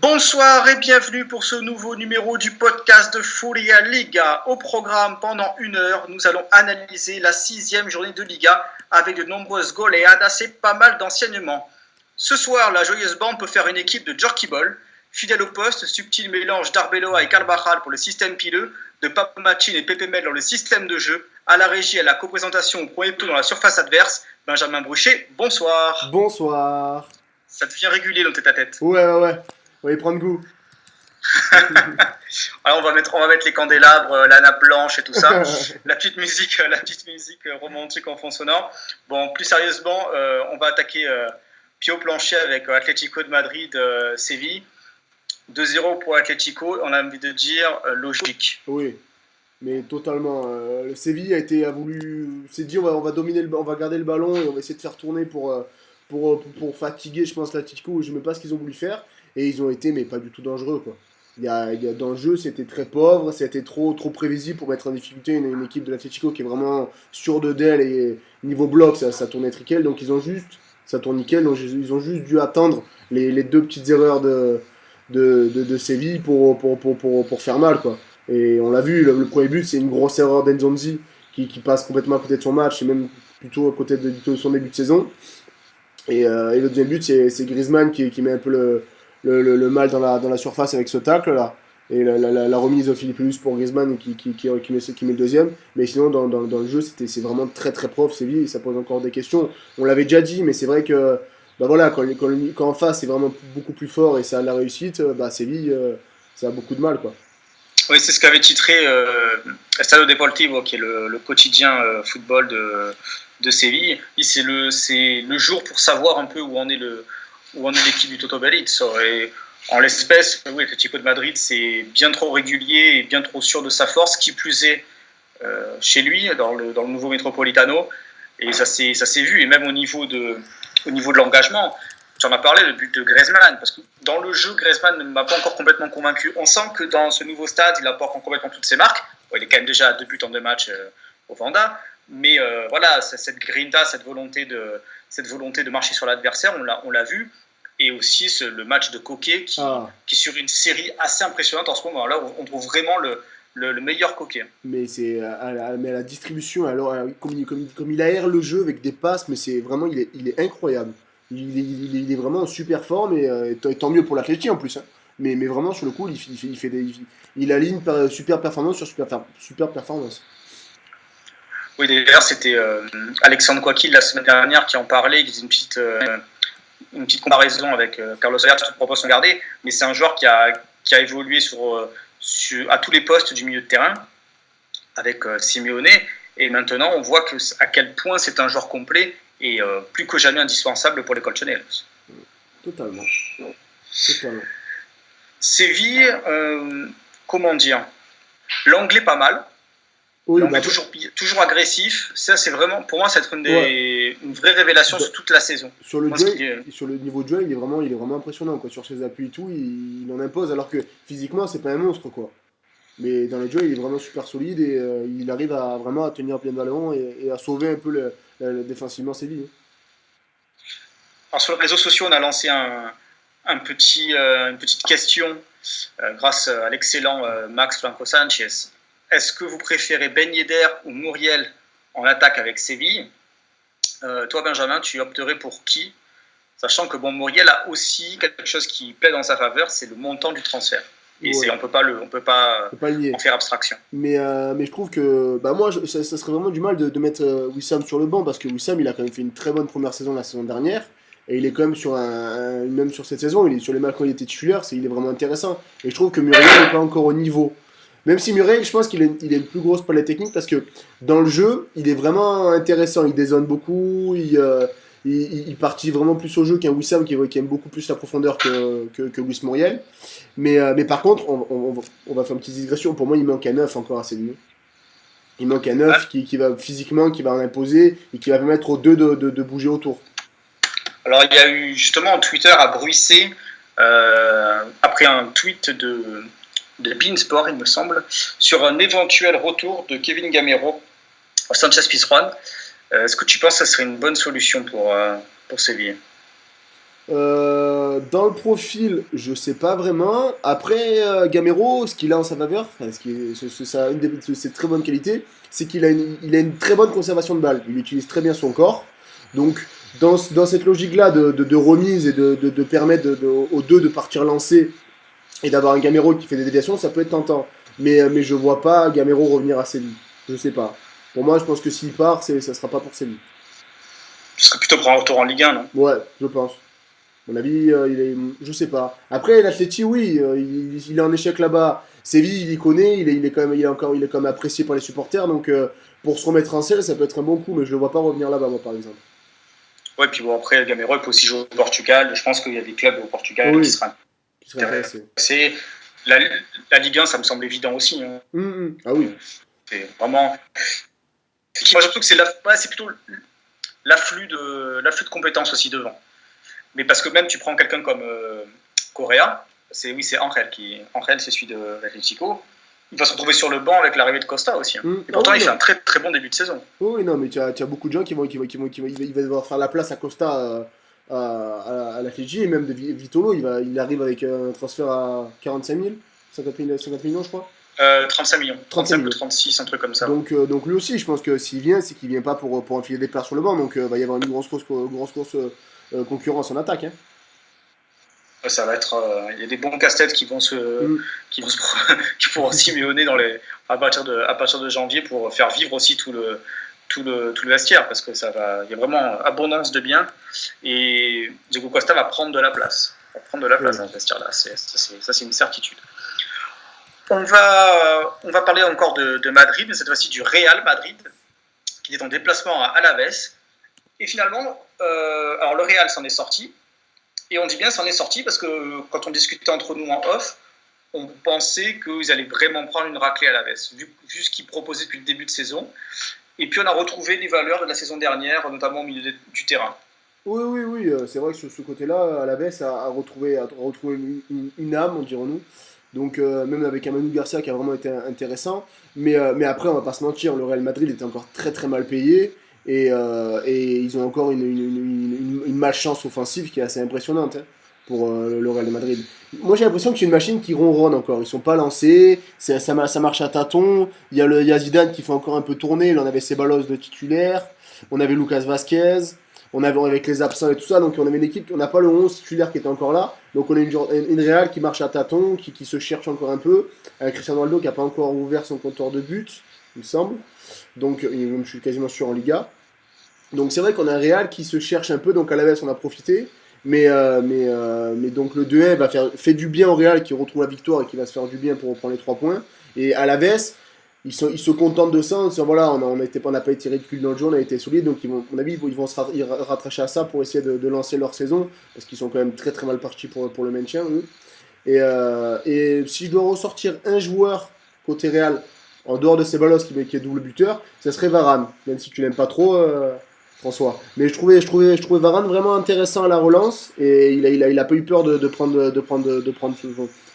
Bonsoir et bienvenue pour ce nouveau numéro du podcast de Furia Liga. Au programme, pendant 1 heure, nous allons analyser la 6e journée de Liga avec de nombreuses goleadas et pas mal d'enseignements. Ce soir, la joyeuse bande peut faire une équipe de Jerky Ball, fidèle au poste, subtil mélange d'Arbeloa et Carvajal pour le système pileux, de Papo Machin et Pepe Mel dans le système de jeu, à la régie et à la co-présentation au premier tour dans la surface adverse, Benjamin Bruchet, bonsoir. Bonsoir. Ça devient régulier dans tête-à-tête. Ouais. On va y prendre goût. Alors on va mettre les candélabres, la nappe blanche et tout ça. la petite musique romantique en fond sonore. Bon, plus sérieusement, on va attaquer Pio Plancher avec Atlético de Madrid, Séville. 2-0 pour Atlético, on a envie de dire logique. Oui, mais totalement. Le Séville s'est dit on va dominer, on va garder le ballon et on va essayer de faire tourner pour fatiguer, je pense, l'Atlético. Je ne sais même pas ce qu'ils ont voulu faire. Et ils ont été, mais pas du tout dangereux, quoi. Dans le jeu, c'était très pauvre, c'était trop prévisible pour mettre en difficulté une équipe de l'Atlético qui est vraiment sûre d'elle et niveau bloc, ça tournait nickel. Donc ça tourne nickel, donc ils ont juste dû attendre les deux petites erreurs de Séville pour faire mal, quoi. Et on l'a vu, le premier but, c'est une grosse erreur d'Enzonzi qui passe complètement à côté de son match et même plutôt à côté de son début de saison. Et le deuxième but, c'est Griezmann qui met un peu le mal dans la surface avec ce tacle là, et la remise au Philippe Luce pour Griezmann qui met le deuxième. Mais sinon dans le jeu c'est vraiment très prof Séville, et ça pose encore des questions. On l'avait déjà dit, mais c'est vrai que quand en face c'est vraiment beaucoup plus fort et ça a la réussite, Séville ça a beaucoup de mal, quoi. Oui, c'est ce qu'avait titré Estadio Deportivo, qui est le quotidien football de Séville. C'est le jour pour savoir un peu où en est l'équipe du Toto Belitz. Et en l'espèce, oui, l'Atlético de Madrid, c'est bien trop régulier et bien trop sûr de sa force, qui plus est chez lui, dans le nouveau Metropolitano. Et ça s'est vu, et même au niveau de l'engagement. Tu en as parlé, le but de Griezmann, parce que dans le jeu, Griezmann ne m'a pas encore complètement convaincu. On sent que dans ce nouveau stade, il n'a pas encore complètement toutes ses marques. Bon, il est quand même déjà à 2 buts en 2 matchs au Vanda. Mais voilà, cette grinta, cette volonté de marcher sur l'adversaire, on l'a vu. Et aussi le match de Koké qui est sur une série assez impressionnante en ce moment. Là, on trouve vraiment le meilleur Koké. Mais c'est à la distribution, alors comme il aère le jeu avec des passes, mais c'est vraiment il est incroyable. Il est vraiment en super forme et tant mieux pour l'Atleti en plus. Hein. Mais vraiment sur le coup, il aligne super performance sur super performance. Oui, d'ailleurs, c'était Alexandre Coquille la semaine dernière qui en parlait, qui faisait une petite comparaison avec Carlos Soler. Je te propose de regarder, mais c'est un joueur qui a évolué à tous les postes du milieu de terrain avec Simeone, et maintenant on voit à quel point c'est un joueur complet et plus que jamais indispensable pour les Colchoneros. Totalement. Séville, comment dire, l'anglais pas mal. Oui, l'anglais toujours agressif. Ça, c'est vraiment, pour moi, c'est une vraie révélation sur toute la saison. Sur le niveau de jeu, il est vraiment impressionnant, quoi. Sur ses appuis et tout, il en impose, alors que physiquement, c'est pas un monstre, quoi. Mais dans les jeux, il est vraiment super solide et il arrive vraiment à tenir bien le ballon et à sauver un peu défensivement Séville. Alors sur les réseaux sociaux, on a lancé une petite question grâce à l'excellent Max Franco Sanchez. Est-ce que vous préférez Ben Yedder ou Muriel en attaque avec Séville ? Toi, Benjamin, tu opterais pour qui ? Sachant que Muriel a aussi quelque chose qui plaît dans sa faveur, c'est le montant du transfert. Et on peut pas en faire abstraction. Mais je trouve que moi, ça serait vraiment du mal de mettre Wissam sur le banc, parce que Wissam, il a quand même fait une très bonne première saison la saison dernière. Et il est quand même même sur cette saison, il est sur les matchs quand il était titulaire, il est vraiment intéressant. Et je trouve que Muriel n'est pas encore au niveau. Même si Muriel, je pense qu'il a une plus grosse palette technique, parce que dans le jeu, il est vraiment intéressant. Il dézone beaucoup, il partit vraiment plus au jeu qu'un Wissam qui aime beaucoup plus la profondeur que Luis Muriel. Mais par contre, on va faire une petite digression. Pour moi, il manque un 9 encore à Séville. Il manque un 9 qui va physiquement, qui va en imposer et qui va permettre aux deux de bouger autour. Alors, il y a eu justement Twitter à bruissé après un tweet de Beansport, il me semble, sur un éventuel retour de Kevin Gamero au Sanchez-Pizjuán. Est-ce que tu penses que ça serait une bonne solution pour Séville ? Dans le profil, je sais pas vraiment. Après, Gamero, ce qu'il a en sa faveur, enfin, ça, une de ses très bonnes qualités, c'est il a une très bonne conservation de balle. Il utilise très bien son corps. Donc, dans cette logique-là de remise et de permettre aux deux de partir lancer et d'avoir un Gamero qui fait des déviations, ça peut être tentant. Mais je vois pas Gamero revenir à Séville. Je sais pas. Pour moi, je pense que s'il part, ça sera pas pour Séville. Ce serait plutôt pour un retour en Ligue 1, non? Ouais, je pense. Mon avis, je sais pas. Après, l'Atleti, oui, il est en échec là-bas. Séville, il y connaît, il est quand même, il est quand même apprécié par les supporters. Donc, pour se remettre en selle, ça peut être un bon coup, mais je le vois pas revenir là-bas, moi, par exemple. Ouais, puis bon, après, Gamero peut aussi jouer au Portugal. Je pense qu'il y a des clubs au Portugal Oui, qui seraient qui serait intéressé. intéressés. La Ligue 1, ça me semble évident aussi. Hein. Ah oui. C'est vraiment. Moi, je trouve que c'est plutôt l'afflux de compétences aussi devant. Mais parce que même tu prends quelqu'un comme Correa, c'est Angel Angel, c'est celui de l'Atlético. Il va se retrouver sur le banc avec l'arrivée de Costa aussi. Hein. Et pourtant, oui, il fait non. un très très bon début de saison. Oui, non, mais tu as beaucoup de gens il va devoir faire la place à Costa à la Fidji, et même de Vitolo, il arrive avec un transfert à 45 000, 50 millions, je crois. 35 millions, 35 35 ou millions. 36, un truc comme ça. Donc lui aussi, je pense que s'il vient, c'est qu'il vient pas pour enfiler des plats sur le banc, donc va y avoir une grosse course concurrence en attaque. Hein. Ça va être. Il y a des bons casse-têtes qui vont aussi millionner à partir de janvier pour faire vivre aussi tout le vestiaire, parce que il y a vraiment abondance de biens, et Diego Costa va prendre de la place. Dans ce vestiaire-là. Ça, c'est une certitude. On va parler encore de Madrid, mais cette fois-ci du Real Madrid, qui est en déplacement à Alaves. Et finalement, alors le Real s'en est sorti. Et on dit bien s'en est sorti parce que quand on discutait entre nous en off, on pensait qu'ils allaient vraiment prendre une raclée à Alaves, vu ce qu'ils proposaient depuis le début de saison. Et puis on a retrouvé les valeurs de la saison dernière, notamment au milieu du terrain. Oui, c'est vrai que sur ce côté-là, Alaves a retrouvé une âme, dirons-nous. Donc même avec un Manu Garcia qui a vraiment été intéressant. Mais après, on va pas se mentir, le Real Madrid était encore très très mal payé. Et ils ont encore une malchance offensive qui est assez impressionnante hein, pour le Real Madrid. Moi j'ai l'impression que c'est une machine qui ronronne encore. Ils sont pas lancés, ça marche à tâtons. Il y a Zidane qui fait encore un peu tourner. Là, on avait Ceballos de titulaire, on avait Lucas Vasquez, on avait avec les absents et tout ça. Donc on avait une équipe, on n'a pas le 11 titulaire qui était encore là. Donc on a une Real qui marche à tâtons, qui se cherche encore un peu. Cristiano Ronaldo qui n'a pas encore ouvert son compteur de but, il me semble. Donc je suis quasiment sûr en Liga. Donc c'est vrai qu'on a un Real qui se cherche un peu, donc à la baisse on a profité. Mais donc le 2-1 fait du bien au Real qui retrouve la victoire et qui va se faire du bien pour reprendre les 3 points. Et à la baisse, ils se contentent de ça en disant voilà, on n'a pas été ridicule dans le jeu, on a été solide. Donc à mon avis, ils vont se rattacher à ça pour essayer de lancer leur saison. Parce qu'ils sont quand même très très mal partis pour le maintien. Eux. Et si je dois ressortir un joueur côté Real, en dehors de Ceballos qui est double buteur, ça serait Varane. Même si tu l'aimes pas trop, François. Mais je trouvais Varane vraiment intéressant à la relance et il a pas eu peur de prendre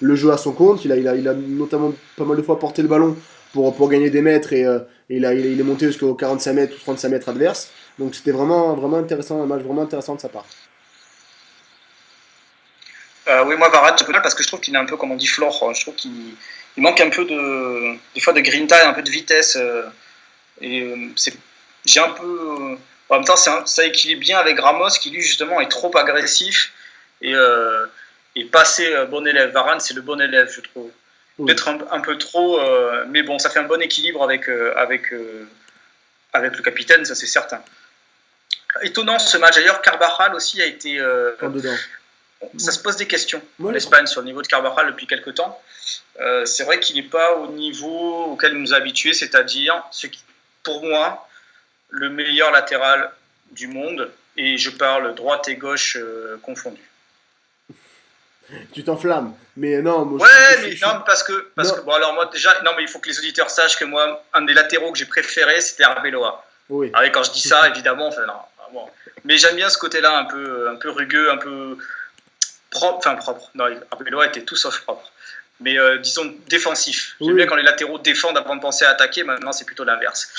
le jeu à son compte. Il a notamment pas mal de fois porté le ballon pour gagner des mètres et il est monté jusqu'aux 45 mètres ou 35 mètres adverses. Donc c'était vraiment intéressant, un match vraiment intéressant de sa part. Oui, moi Varane, c'est parce que je trouve qu'il est un peu comme on dit Flore. Je trouve qu'il manque un peu des fois de grinta, un peu de vitesse. J'ai un peu. En même temps, ça équilibre bien avec Ramos qui lui justement est trop agressif et passer bon élève. Varane, c'est le bon élève, je trouve. Oui. Peut-être un peu trop, mais bon, ça fait un bon équilibre avec le capitaine, ça c'est certain. Étonnant ce match. D'ailleurs, Carvajal aussi a été. En dedans. Ça se pose des questions en Espagne sur le niveau de Carvajal depuis quelques temps. C'est vrai qu'il n'est pas au niveau auquel il nous a habitués, c'est-à-dire, pour moi, le meilleur latéral du monde, et je parle droite et gauche confondues. Tu t'enflammes, mais non. Moi, parce que bon, alors moi déjà, non, mais il faut que les auditeurs sachent que moi, un des latéraux que j'ai préféré, c'était Arbeloa. Oui. Alors, quand je dis ça, évidemment, enfin, non, bon. Mais j'aime bien ce côté-là, un peu rugueux, un peu propre. Non, Arbeloa était tout sauf propre. Mais disons défensif. J'aime bien quand les latéraux défendent avant de penser à attaquer. Maintenant, c'est plutôt l'inverse.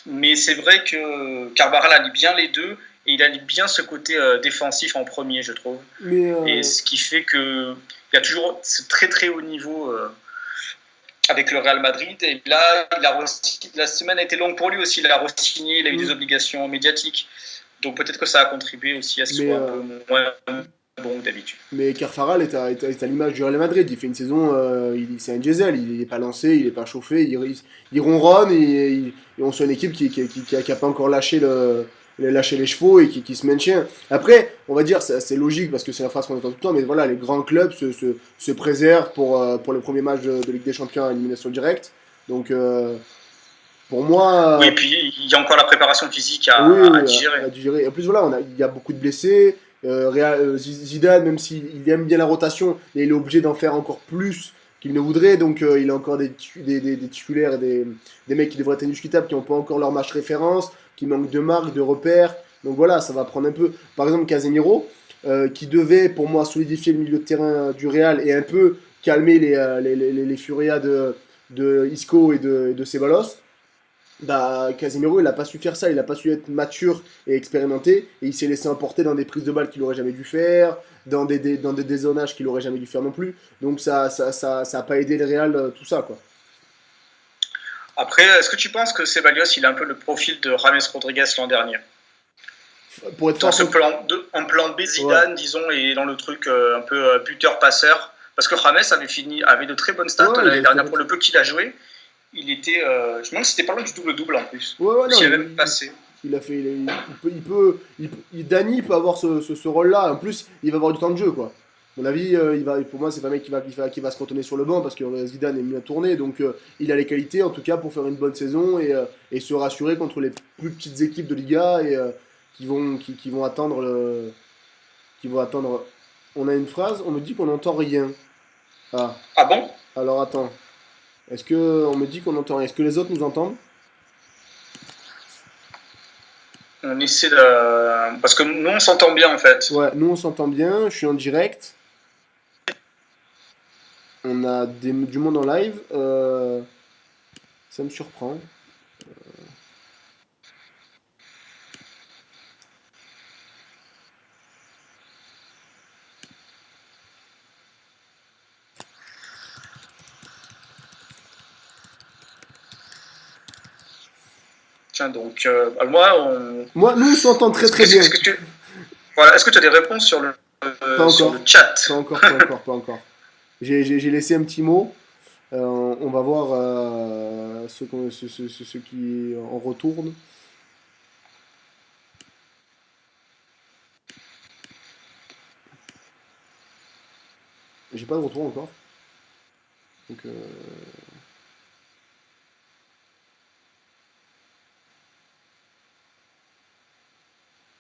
Mais c'est vrai que Carvajal allie bien les deux. et il allie bien ce côté défensif en premier, je trouve. Mais Et ce qui fait qu'il y a toujours ce très très haut niveau avec le Real Madrid. Et là, la semaine a été longue pour lui aussi. Il a re-signé, il a eu des obligations médiatiques. Donc peut-être que ça a contribué aussi à ce qu'il soit un peu moins bon que d'habitude. Mais Carfaral est à l'image du Real Madrid. Il fait une saison, c'est un diesel. Il n'est pas lancé, il n'est pas chauffé. Il ronronne et on sent une équipe qui a pas encore lâché les chevaux et qui se maintient. Après, on va dire, c'est logique parce que c'est la phrase qu'on entend tout le temps, mais voilà, les grands clubs se préservent pour le premier match de Ligue des Champions à élimination directe. Donc, pour moi. Oui, et puis il y a encore la préparation physique à digérer. À digérer. En plus, voilà, il y a beaucoup de blessés. Zidane, même s'il aime bien la rotation, il est obligé d'en faire encore plus qu'il ne voudrait. Donc, il a encore des titulaires et des mecs qui devraient être indiscutables, qui n'ont pas encore leur match référence, qui manquent de marques, de repères. Donc voilà, ça va prendre un peu. Par exemple, Casemiro, qui devait pour moi solidifier le milieu de terrain du Real et un peu calmer les furias de Isco et de Ceballos. Bah, Casemiro, il n'a pas su faire ça, il n'a pas su être mature et expérimenté, et il s'est laissé emporter dans des prises de balles qu'il aurait jamais dû faire, dans des dézonages qu'il aurait jamais dû faire non plus. Donc ça a pas aidé le Real, tout ça, quoi. Après, est-ce que tu penses que Ceballos, il a un peu le profil de James Rodriguez l'an dernier? Pour être dans ce en plan B, Zidane, disons, et dans le truc un peu buteur-passeur. Parce que James avait de très bonnes stats l'année dernière pour le peu qu'il a joué. Il était, je me demande si c'était pas loin du double-double en plus. Il a même passé. Il a fait, Dani peut avoir ce rôle-là. En plus, il va avoir du temps de jeu, quoi. À mon avis, pour moi, c'est pas un mec qui va se cantonner sur le banc parce que Zidane est bien tourné. Donc, il a les qualités, en tout cas, pour faire une bonne saison et se rassurer contre les plus petites équipes de Liga et qui vont attendre On a une phrase, on me dit qu'on n'entend rien. Ah bon? Alors attends. Est-ce que on me dit qu'on entend rien? Est-ce que les autres nous entendent? On essaie de... Parce que nous, on s'entend bien, en fait. Ouais, nous, on s'entend bien. Je suis en direct. On a du monde en live. Ça me surprend. Tiens, donc, moi, nous, on s'entend très très bien. Est-ce que tu as des réponses sur le chat? Pas encore. J'ai laissé un petit mot. On va voir ceux qui en retournent. J'ai pas de retour encore. Donc,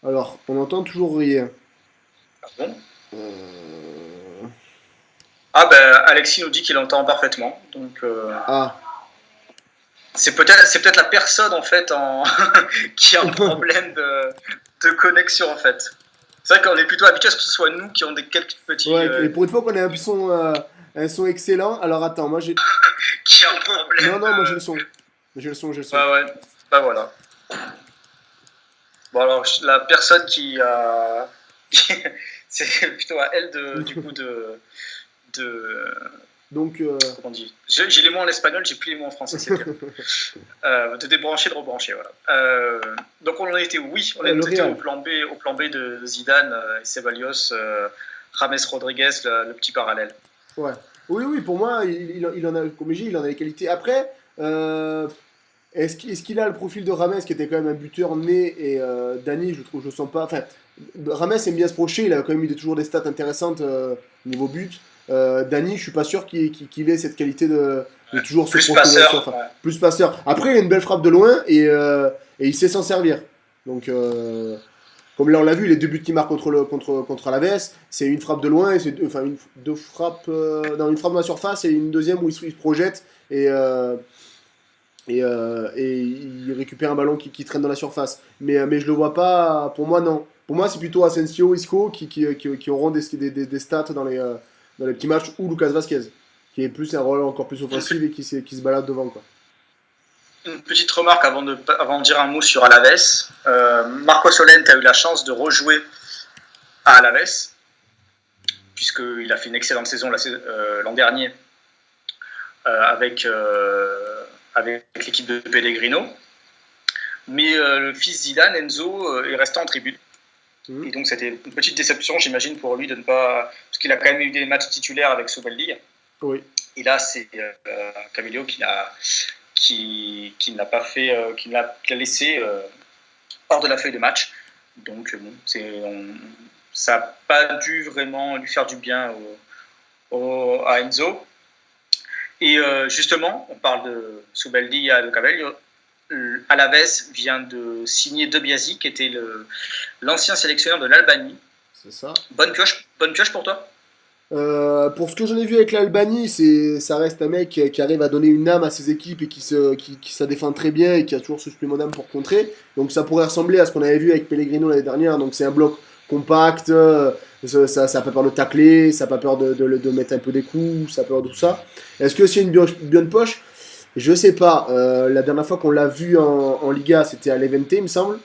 alors, on entend toujours rien. Ah bon? Ah ben, Alexis nous dit qu'il entend parfaitement. Donc, c'est peut-être la personne en fait qui a un problème de connexion en fait. C'est vrai qu'on est plutôt habitué à ce que ce soit nous qui avons quelques petits. Ouais, et pour une fois qu'on a un son excellent. Alors attends, moi j'ai. Qui a un problème. Non, moi j'ai le son. J'ai le son. Ouais. Bah voilà. Bon alors la personne qui a. C'est plutôt à elle du coup de... Donc, comment on dit? J'ai les mots en espagnol, j'ai plus les mots en français, c'est bien. De débrancher, de rebrancher, voilà. Donc on en était, on était au plan B de Zidane et Ceballos, James Rodriguez, le petit parallèle. Ouais. Oui, pour moi, il en a, comme j'ai dit, il en a les qualités. Après, est-ce qu'il a le profil de Rames qui était quand même un buteur né et Dani, je trouve, je le sens pas. Enfin, Rames aime bien se projeter, il a quand même eu toujours des stats intéressantes niveau but. Dani, je suis pas sûr qu'il ait cette qualité de toujours se projeter. Plus passeur. Après, il a une belle frappe de loin et il sait s'en servir. Donc, comme là on l'a vu, les deux buts qu'il marque contre Alaves, c'est une frappe de loin, et c'est deux frappes, une frappe dans la surface et une deuxième où il se projette et il récupère un ballon qui traîne dans la surface. Mais je le vois pas, pour moi non. Pour moi c'est plutôt Asensio, Isco qui auront des stats dans les petits matchs, ou Lucas Vazquez, qui est plus un rôle encore plus offensif et qui se balade devant, quoi. une petite remarque avant de dire un mot sur Alaves. Marco Solent a eu la chance de rejouer à Alaves, puisqu'il a fait une excellente saison l'an dernier avec l'équipe de Pellegrino. Mais le fils Zidane, Enzo, est resté en tribune. Et donc c'était une petite déception, j'imagine, pour lui de ne pas... Parce qu'il a quand même eu des matchs titulaires avec Sobaldi. Oui. Et là, c'est Camillo qui n'a pas fait, qui l'a laissé hors de la feuille de match. Donc bon, ça n'a pas dû vraiment lui faire du bien à Enzo. Et justement, on parle de Sobaldi et de Cabello. Alaves vient de signer De Biasi, qui était l'ancien sélectionneur de l'Albanie. C'est ça. Bonne pioche pour toi? Pour ce que j'en ai vu avec l'Albanie, ça reste un mec qui arrive à donner une âme à ses équipes et qui ça défend très bien et qui a toujours ce supplément d'âme pour contrer. Donc ça pourrait ressembler à ce qu'on avait vu avec Pellegrino l'année dernière. Donc c'est un bloc compact, ça n'a pas peur de tacler, ça n'a pas peur de mettre un peu des coups, ça n'a pas peur de tout ça. Est-ce que c'est une bonne poche? Je sais pas. La dernière fois qu'on l'a vu en Liga, c'était à l'Evente, il me semble.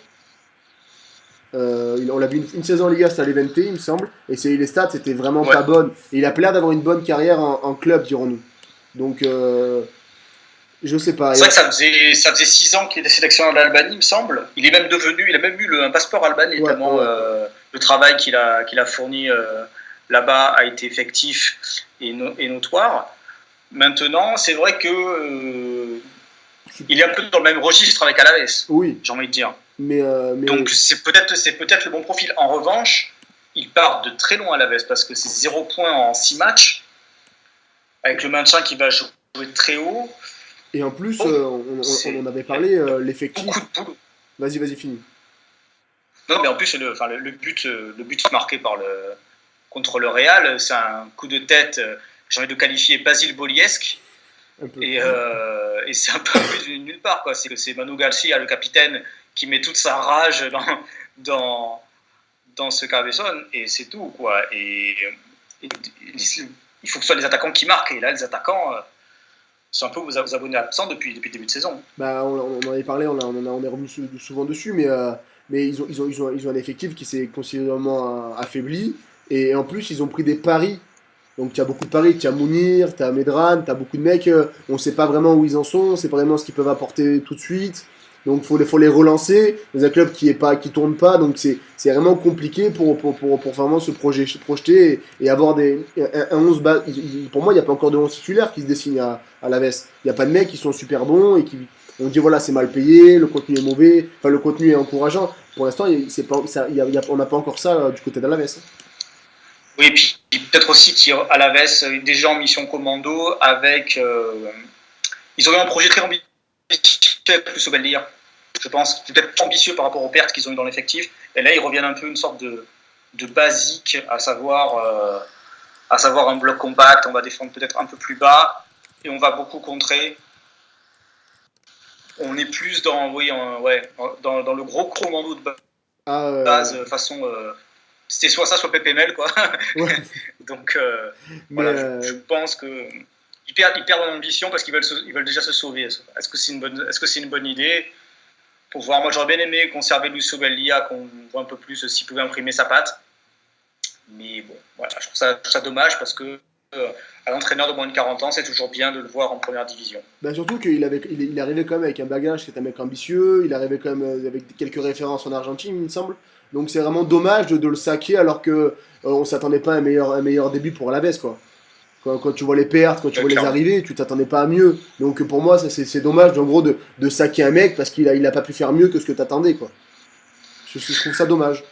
On l'a vu une saison en Liga, c'était à l'Evente, il me semble. Et les stats, c'était vraiment pas bonnes. Et il a l'air d'avoir une bonne carrière en club, dirons-nous. Donc, je sais pas. C'est vrai que ça faisait 6 ans qu'il était sélectionneur de l'Albanie, il me semble. Il a même eu un passeport albanais, tellement le travail qu'il a fourni là-bas a été effectif et notoire. Maintenant, c'est vrai que il est un peu dans le même registre avec Alaves. Oui. J'ai envie de dire. Donc c'est peut-être le bon profil. En revanche, il part de très loin à Alaves parce que c'est 0 points en 6 matchs, avec le maintien qui va jouer très haut. Et en plus, on avait parlé, l'effectif. Beaucoup de boulot. Vas-y, finis. Non, mais en plus, le but marqué contre le Real, c'est un coup de tête. J'ai envie de qualifier Basile Boliesque. Et c'est un peu plus nulle part, quoi. C'est Manu Garcia, le capitaine, qui met toute sa rage dans ce cabezon, et c'est tout, quoi. Et il faut que ce soit les attaquants qui marquent, et là, les attaquants sont un peu vos abonnés absents depuis le début de saison. Bah, on en avait parlé, on est revenu souvent dessus, mais ils ont un effectif qui s'est considérablement affaibli, et en plus, ils ont pris des paris. Donc tu as beaucoup de paris, tu as Mounir, tu as Medran, tu as beaucoup de mecs, on ne sait pas vraiment où ils en sont, on ne sait pas vraiment ce qu'ils peuvent apporter tout de suite. Donc faut les relancer, dans un club qui tourne pas, donc c'est vraiment compliqué pour vraiment se projeter et avoir un 11 bas. Pour moi, il n'y a pas encore de 11 titulaires qui se dessinent à la veste. Il n'y a pas de mecs qui sont super bons et on dit voilà, c'est mal payé, le contenu est mauvais, enfin le contenu est encourageant. Pour l'instant, on n'a pas encore ça du côté d'Alaves. Oui, puis peut-être aussi qu'Alaves est déjà en mission commando avec. Ils auraient un projet très ambitieux avec le Sobaldi. Je pense peut-être ambitieux par rapport aux pertes qu'ils ont eu dans l'effectif. Et là, ils reviennent un peu une sorte de basique, à savoir un bloc compact. On va défendre peut-être un peu plus bas et on va beaucoup contrer. On est plus dans le gros commando de base, façon. C'était soit ça, soit PPML, quoi. Ouais. Donc, voilà, je pense qu'ils perdent en ambition parce qu'ils veulent déjà se sauver. Est-ce que c'est une bonne idée? Pour voir, moi, j'aurais bien aimé conserver Luis Sobaldia, qu'on voit un peu plus s'il pouvait imprimer sa patte. Mais bon, voilà, je trouve ça dommage parce que à l'entraîneur de moins de 40 ans, c'est toujours bien de le voir en première division. Bah surtout qu'il arrivait quand même avec un bagage, c'est un mec ambitieux, il arrivait quand même avec quelques références en Argentine, il me semble. Donc c'est vraiment dommage de le saquer alors que on s'attendait pas à un meilleur début pour Alaves, quoi. Quand tu vois les pertes, quand tu vois les arrivées, tu t'attendais pas à mieux. Donc pour moi, c'est dommage en gros de saquer un mec parce qu'il a pas pu faire mieux que ce que t'attendais, quoi. Je trouve ça dommage.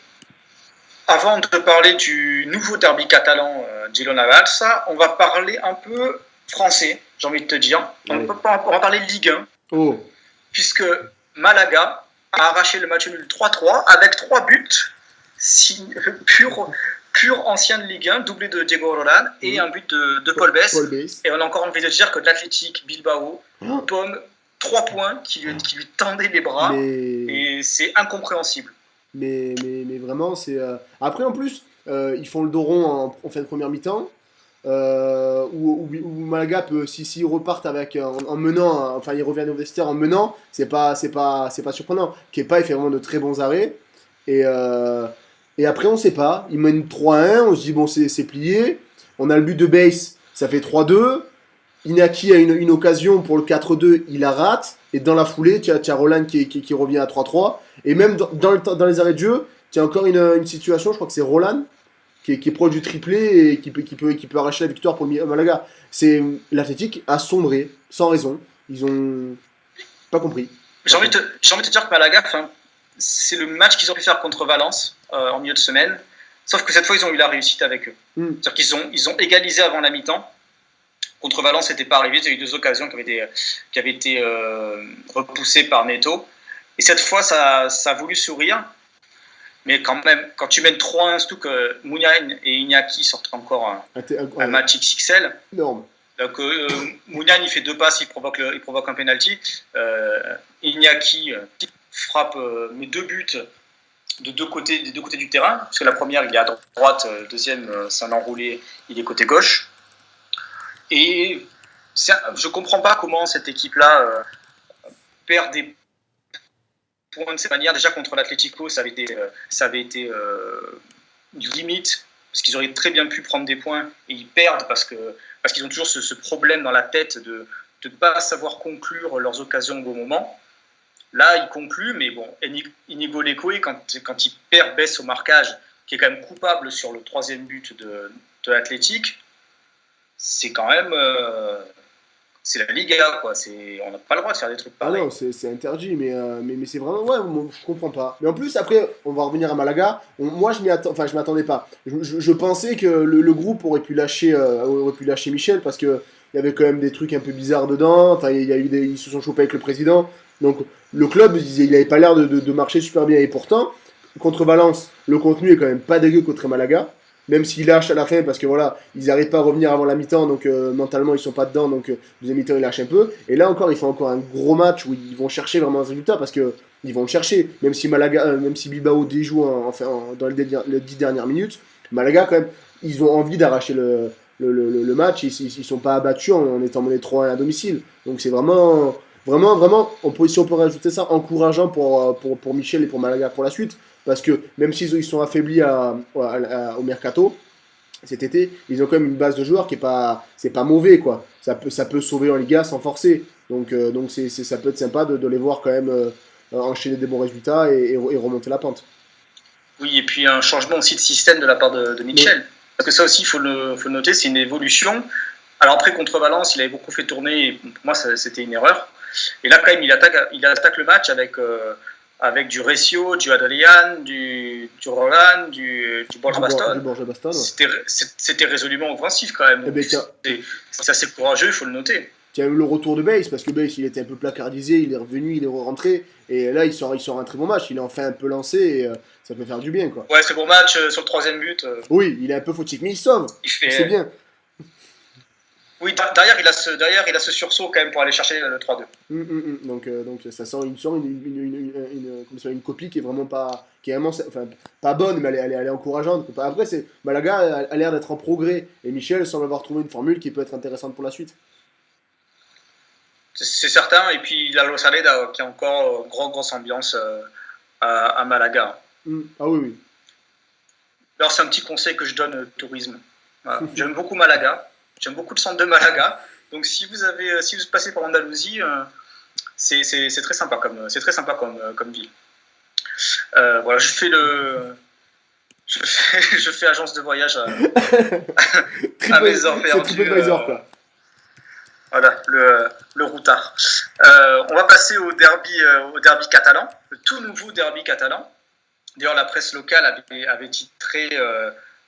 Avant de parler du nouveau derby catalan Girona-Barça, on va parler un peu français, j'ai envie de te dire. On va parler de Ligue 1. Oh. Puisque Malaga a arraché le match nul 3-3 avec 3 buts pur ancien de Ligue 1, doublé de Diego Roland et un but de Paul Bess. Et on a encore envie de dire que l'Athletic Bilbao pomme 3 points qui lui tendaient les bras et c'est incompréhensible. Mais vraiment, c'est. Après, en plus, ils font le dos rond en fin de première mi-temps. où Malaga peut, s'ils repartent avec, en menant, enfin ils reviennent au vestiaire en menant, c'est pas surprenant. Kepa il fait vraiment de très bons arrêts. Et, euh, et après on sait pas, ils mènent 3-1, on se dit bon c'est plié. On a le but de base, ça fait 3-2. Inaki a une occasion pour le 4-2, il la rate. Et dans la foulée, tu as Roland qui revient à 3-3. Et même dans les arrêts de jeu, tu as encore une situation, je crois que c'est Roland qui est proche du triplé et qui peut arracher la victoire pour le Malaga. L'Athletic a sombré, sans raison. Ils ont pas compris. J'ai envie de te dire que Malaga, c'est le match qu'ils ont pu faire contre Valence en milieu de semaine. Sauf que cette fois, ils ont eu la réussite avec eux. C'est-à-dire qu'ils ont égalisé avant la mi-temps. Contre Valence, c'était pas arrivé. Il y a eu 2 occasions qui avaient été repoussées par Neto. Et cette fois, ça a voulu sourire. Mais quand même, quand tu mènes 3-1, surtout que Mounian et Iñaki sortent encore un match XXL. Énorme. Donc Mounian, il fait 2 passes, il provoque un penalty. Iñaki frappe mes 2 buts des deux côtés du terrain, parce que la première, il est à droite, deuxième, c'est un enroulé, il est côté gauche. Et je ne comprends pas comment cette équipe-là perd des points de cette manière. Déjà contre l'Atlético, ça avait été limite, parce qu'ils auraient très bien pu prendre des points, et ils perdent parce qu'ils ont toujours ce problème dans la tête de ne pas savoir conclure leurs occasions au bon moment. Là, il conclut, mais bon, Inigo Lecoe, quand il perd baisse au marquage, qui est quand même coupable sur le 3e but de l'Athletic, c'est quand même... c'est la Liga, quoi. On n'a pas le droit de faire des trucs pareils. Ah non, c'est interdit, mais c'est vraiment... Ouais, moi, je comprends pas. Mais en plus, après, on va revenir à Malaga. Moi, je m'attendais pas. Je pensais que le groupe aurait pu lâcher Michel, parce qu'il y avait quand même des trucs un peu bizarres dedans. Enfin, ils se sont chopés avec le président. Donc, le club, il n'avait pas l'air de marcher super bien. Et pourtant, contre Valence, le contenu est quand même pas dégueu contre Malaga. Même s'ils lâchent à la fin, parce que voilà, ils n'arrivent pas à revenir avant la mi-temps, donc mentalement ils sont pas dedans, donc deuxième mi-temps ils lâchent un peu. Et là encore, ils font encore un gros match où ils vont chercher vraiment un résultat, parce que ils vont le chercher. Même si Bilbao déjoue dans les 10 dernières minutes, Malaga quand même, ils ont envie d'arracher le match. Ils sont pas abattus en étant menés 3-1 à domicile. Donc c'est vraiment, si on peut rajouter ça, encourageant pour Michel et pour Malaga pour la suite. Parce que même s'ils sont affaiblis au mercato cet été, ils ont quand même une base de joueurs qui est pas mauvais, quoi. Ça peut sauver en Liga sans forcer. Donc ça peut être sympa de les voir quand même enchaîner des bons résultats et remonter la pente. Oui, et puis un changement aussi de système de la part de Michel. Oui. Parce que ça aussi, il faut le noter, c'est une évolution. Alors après, contre Valence, il avait beaucoup fait tourner, et pour moi, c'était une erreur. Et là, quand même, il attaque le match avec du Recio, du Adrian, du Roland, du Borja Baston. C'était résolument offensif quand même. C'est assez courageux, il faut le noter. Il y a eu le retour de Base, parce que Base il était un peu placardisé, il est revenu, il est rentré, et là il sort un très bon match, il est enfin un peu lancé, et ça peut faire du bien, quoi. Ouais, c'est bon match sur le 3e but. Oui, il est un peu fautif, mais il sauve, c'est bien. Oui, derrière il a ce sursaut quand même pour aller chercher le 3-2. Donc ça sort une copie qui est vraiment pas, qui est vraiment, enfin, pas bonne, mais elle est encourageante. Après, Malaga a l'air d'être en progrès, et Michel semble avoir trouvé une formule qui peut être intéressante pour la suite. C'est certain, et puis il a Losaleda qui a encore grosse ambiance à Malaga. Ah oui. Alors c'est un petit conseil que je donne au tourisme. Voilà. J'aime beaucoup Malaga. J'aime beaucoup le centre de Malaga. Donc si vous passez par Andalousie, c'est très sympa comme ville. Voilà, je fais agence de voyage à mes heures perdues. C'est TripAdvisor, quoi. Voilà, le routard. On va passer au derby catalan, le tout nouveau derby catalan. D'ailleurs, la presse locale avait titré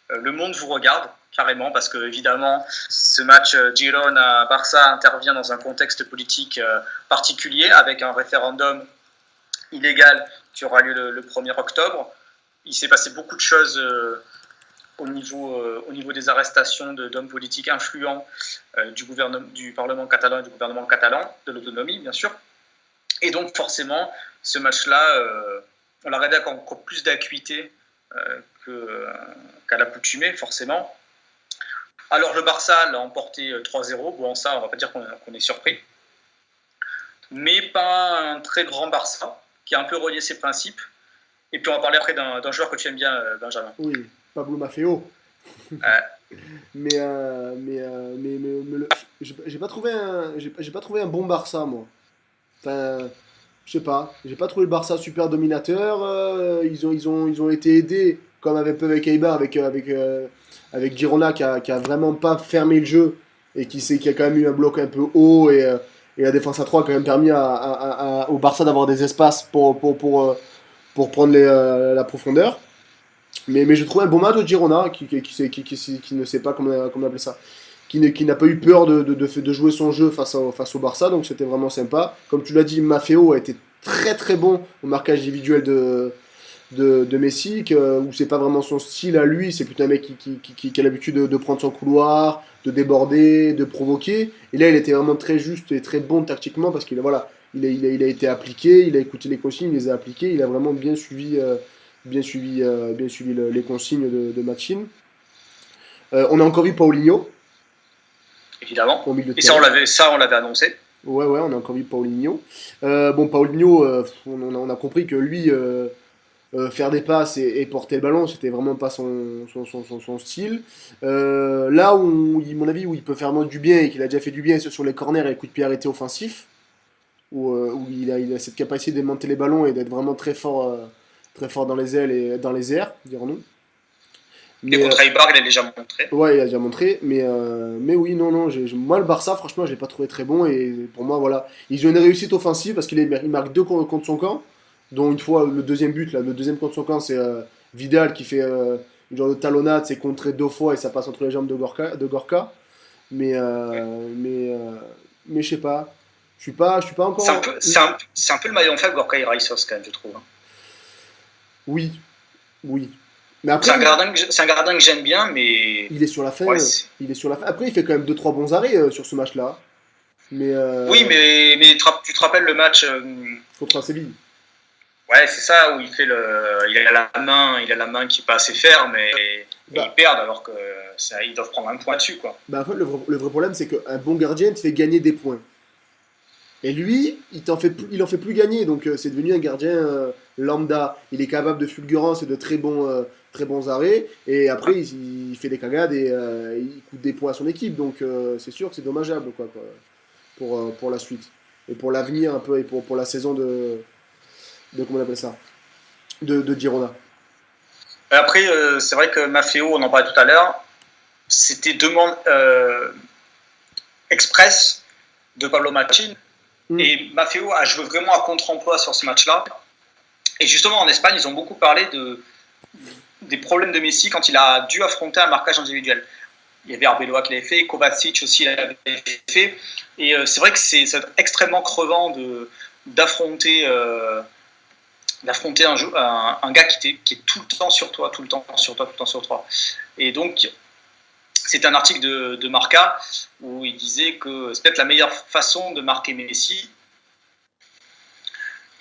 Le monde vous regarde, carrément, parce que évidemment, ce match Girona-Barça intervient dans un contexte politique particulier, avec un référendum illégal qui aura lieu le 1er octobre. Il s'est passé beaucoup de choses au niveau des arrestations d'hommes politiques influents du Parlement catalan et du gouvernement catalan, de l'autonomie, bien sûr. Et donc, forcément, ce match-là, on l'a regardé avec encore plus d'acuité qu'à l'accoutumée, forcément. Alors le Barça l'a emporté 3-0. Bon, ça, on va pas dire qu'on est surpris. Mais pas un très grand Barça, qui a un peu relié ses principes. Et puis on va parler après d'un joueur que tu aimes bien, Benjamin. Oui, Pablo Maffeo. J'ai pas trouvé j'ai pas trouvé un bon Barça, moi. Enfin, je sais pas, j'ai pas trouvé le Barça super dominateur. Ils ont été aidés, comme un peu avec Eibar, avec Girona qui a vraiment pas fermé le jeu et qui a quand même eu un bloc un peu haut et la défense à 3 a quand même permis au Barça d'avoir des espaces pour prendre la profondeur. Mais je trouve un bon match de Girona qui ne sait pas comment appeler ça. Qui n'a pas eu peur de jouer son jeu face au Barça, donc c'était vraiment sympa. Comme tu l'as dit, Maffeo a été très très bon au marquage individuel de Messi, où c'est pas vraiment son style à lui, c'est plutôt un mec qui a l'habitude de prendre son couloir, de déborder, de provoquer. Et là, il était vraiment très juste et très bon tactiquement parce qu'il voilà, il a été appliqué, il a écouté les consignes, il les a appliquées, il a vraiment bien suivi les consignes de Machin. On a encore vu Paulinho. Évidemment. Au milieu de et terrain. on l'avait annoncé. Ouais, on a encore vu Paulinho. Paulinho, on a compris que lui, faire des passes et porter le ballon, c'était vraiment pas son style. Là où, à mon avis, où il peut faire du bien et qu'il a déjà fait du bien, c'est sur les corners et les coups de pied arrêtés offensifs, où il a cette capacité de démonter les ballons et d'être vraiment très fort dans les ailes et dans les airs, dirons-nous. Et contre Eibar, il a déjà montré. Ouais, il a déjà montré, mais oui, non, moi le Barça, franchement, je l'ai pas trouvé très bon et pour moi, voilà, ils ont une réussite offensive parce qu'il marque 2 contre son camp, dont une fois le deuxième but, là, le deuxième contre son camp, c'est Vidal qui fait une genre de talonnade, c'est contré 2 fois et ça passe entre les jambes de Gorka, mais je sais pas, je suis pas encore. C'est un peu le maillon faible Gorka Iraïsos quand même, je trouve. Oui. Mais après, c'est un gardien que j'aime bien, mais il est sur la fin. Ouais, il est sur la fin. Après, il fait quand même 2-3 bons arrêts sur ce match-là. Oui, mais tu te rappelles le match contre Séville. Ouais, c'est ça où il a la main qui est pas assez ferme et ils perdent alors que ils doivent prendre un point dessus, quoi. En fait, le vrai problème, c'est qu'un bon gardien te fait gagner des points. Et lui, il en fait plus gagner, donc c'est devenu un gardien lambda. Il est capable de fulgurance et de très bons arrêts, et après il fait des cagades et il coûte des points à son équipe, donc c'est sûr que c'est dommageable quoi, pour la suite. Et pour l'avenir un peu, et pour la saison de comment on appelle ça, de Girona. Après, c'est vrai que Maffeo, on en parlait tout à l'heure, c'était demande express de Pablo Machin. Et Maffeo a joué vraiment à contre-emploi sur ce match-là. Et justement, en Espagne, ils ont beaucoup parlé des problèmes de Messi quand il a dû affronter un marquage individuel. Il y avait Arbeloa qui l'avait fait, Kovacic aussi l'avait fait. Et c'est vrai que c'est extrêmement crevant d'affronter un gars qui est tout le temps sur toi, tout le temps sur toi. Et donc, c'est un article de Marca où il disait que c'est peut-être la meilleure façon de marquer Messi.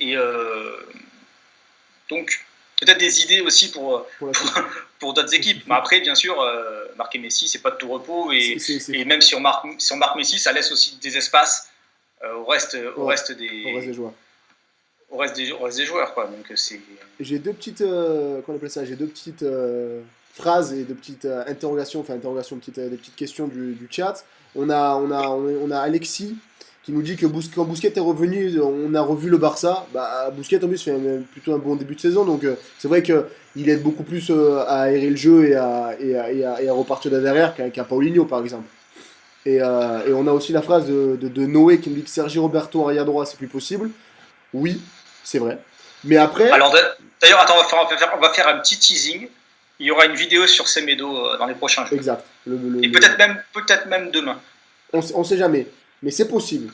Et donc, peut-être des idées aussi pour d'autres équipes. Mais après, bien sûr, marquer Messi, c'est pas de tout repos. Et même si on marque Messi, ça laisse aussi des espaces au reste des joueurs. Au reste des joueurs, quoi. Donc, j'ai deux petites, j'ai deux petites phrases et deux petites interrogations, des petites questions du chat. On a Alexis qui nous dit que quand Bousquet est revenu, on a revu le Barça. Bousquet en plus fait plutôt un bon début de saison, donc c'est vrai qu'il aide beaucoup plus à aérer le jeu et à repartir de derrière qu'un Paulinho par exemple. Et on a aussi la phrase de Noé qui nous dit que Sergi Roberto arrière droit c'est plus possible. Oui, c'est vrai. Mais après. Alors d'ailleurs, attends, on va faire un petit teasing. Il y aura une vidéo sur Semedo dans les prochains jours. Exact. Et peut-être même demain. On sait jamais, mais c'est possible.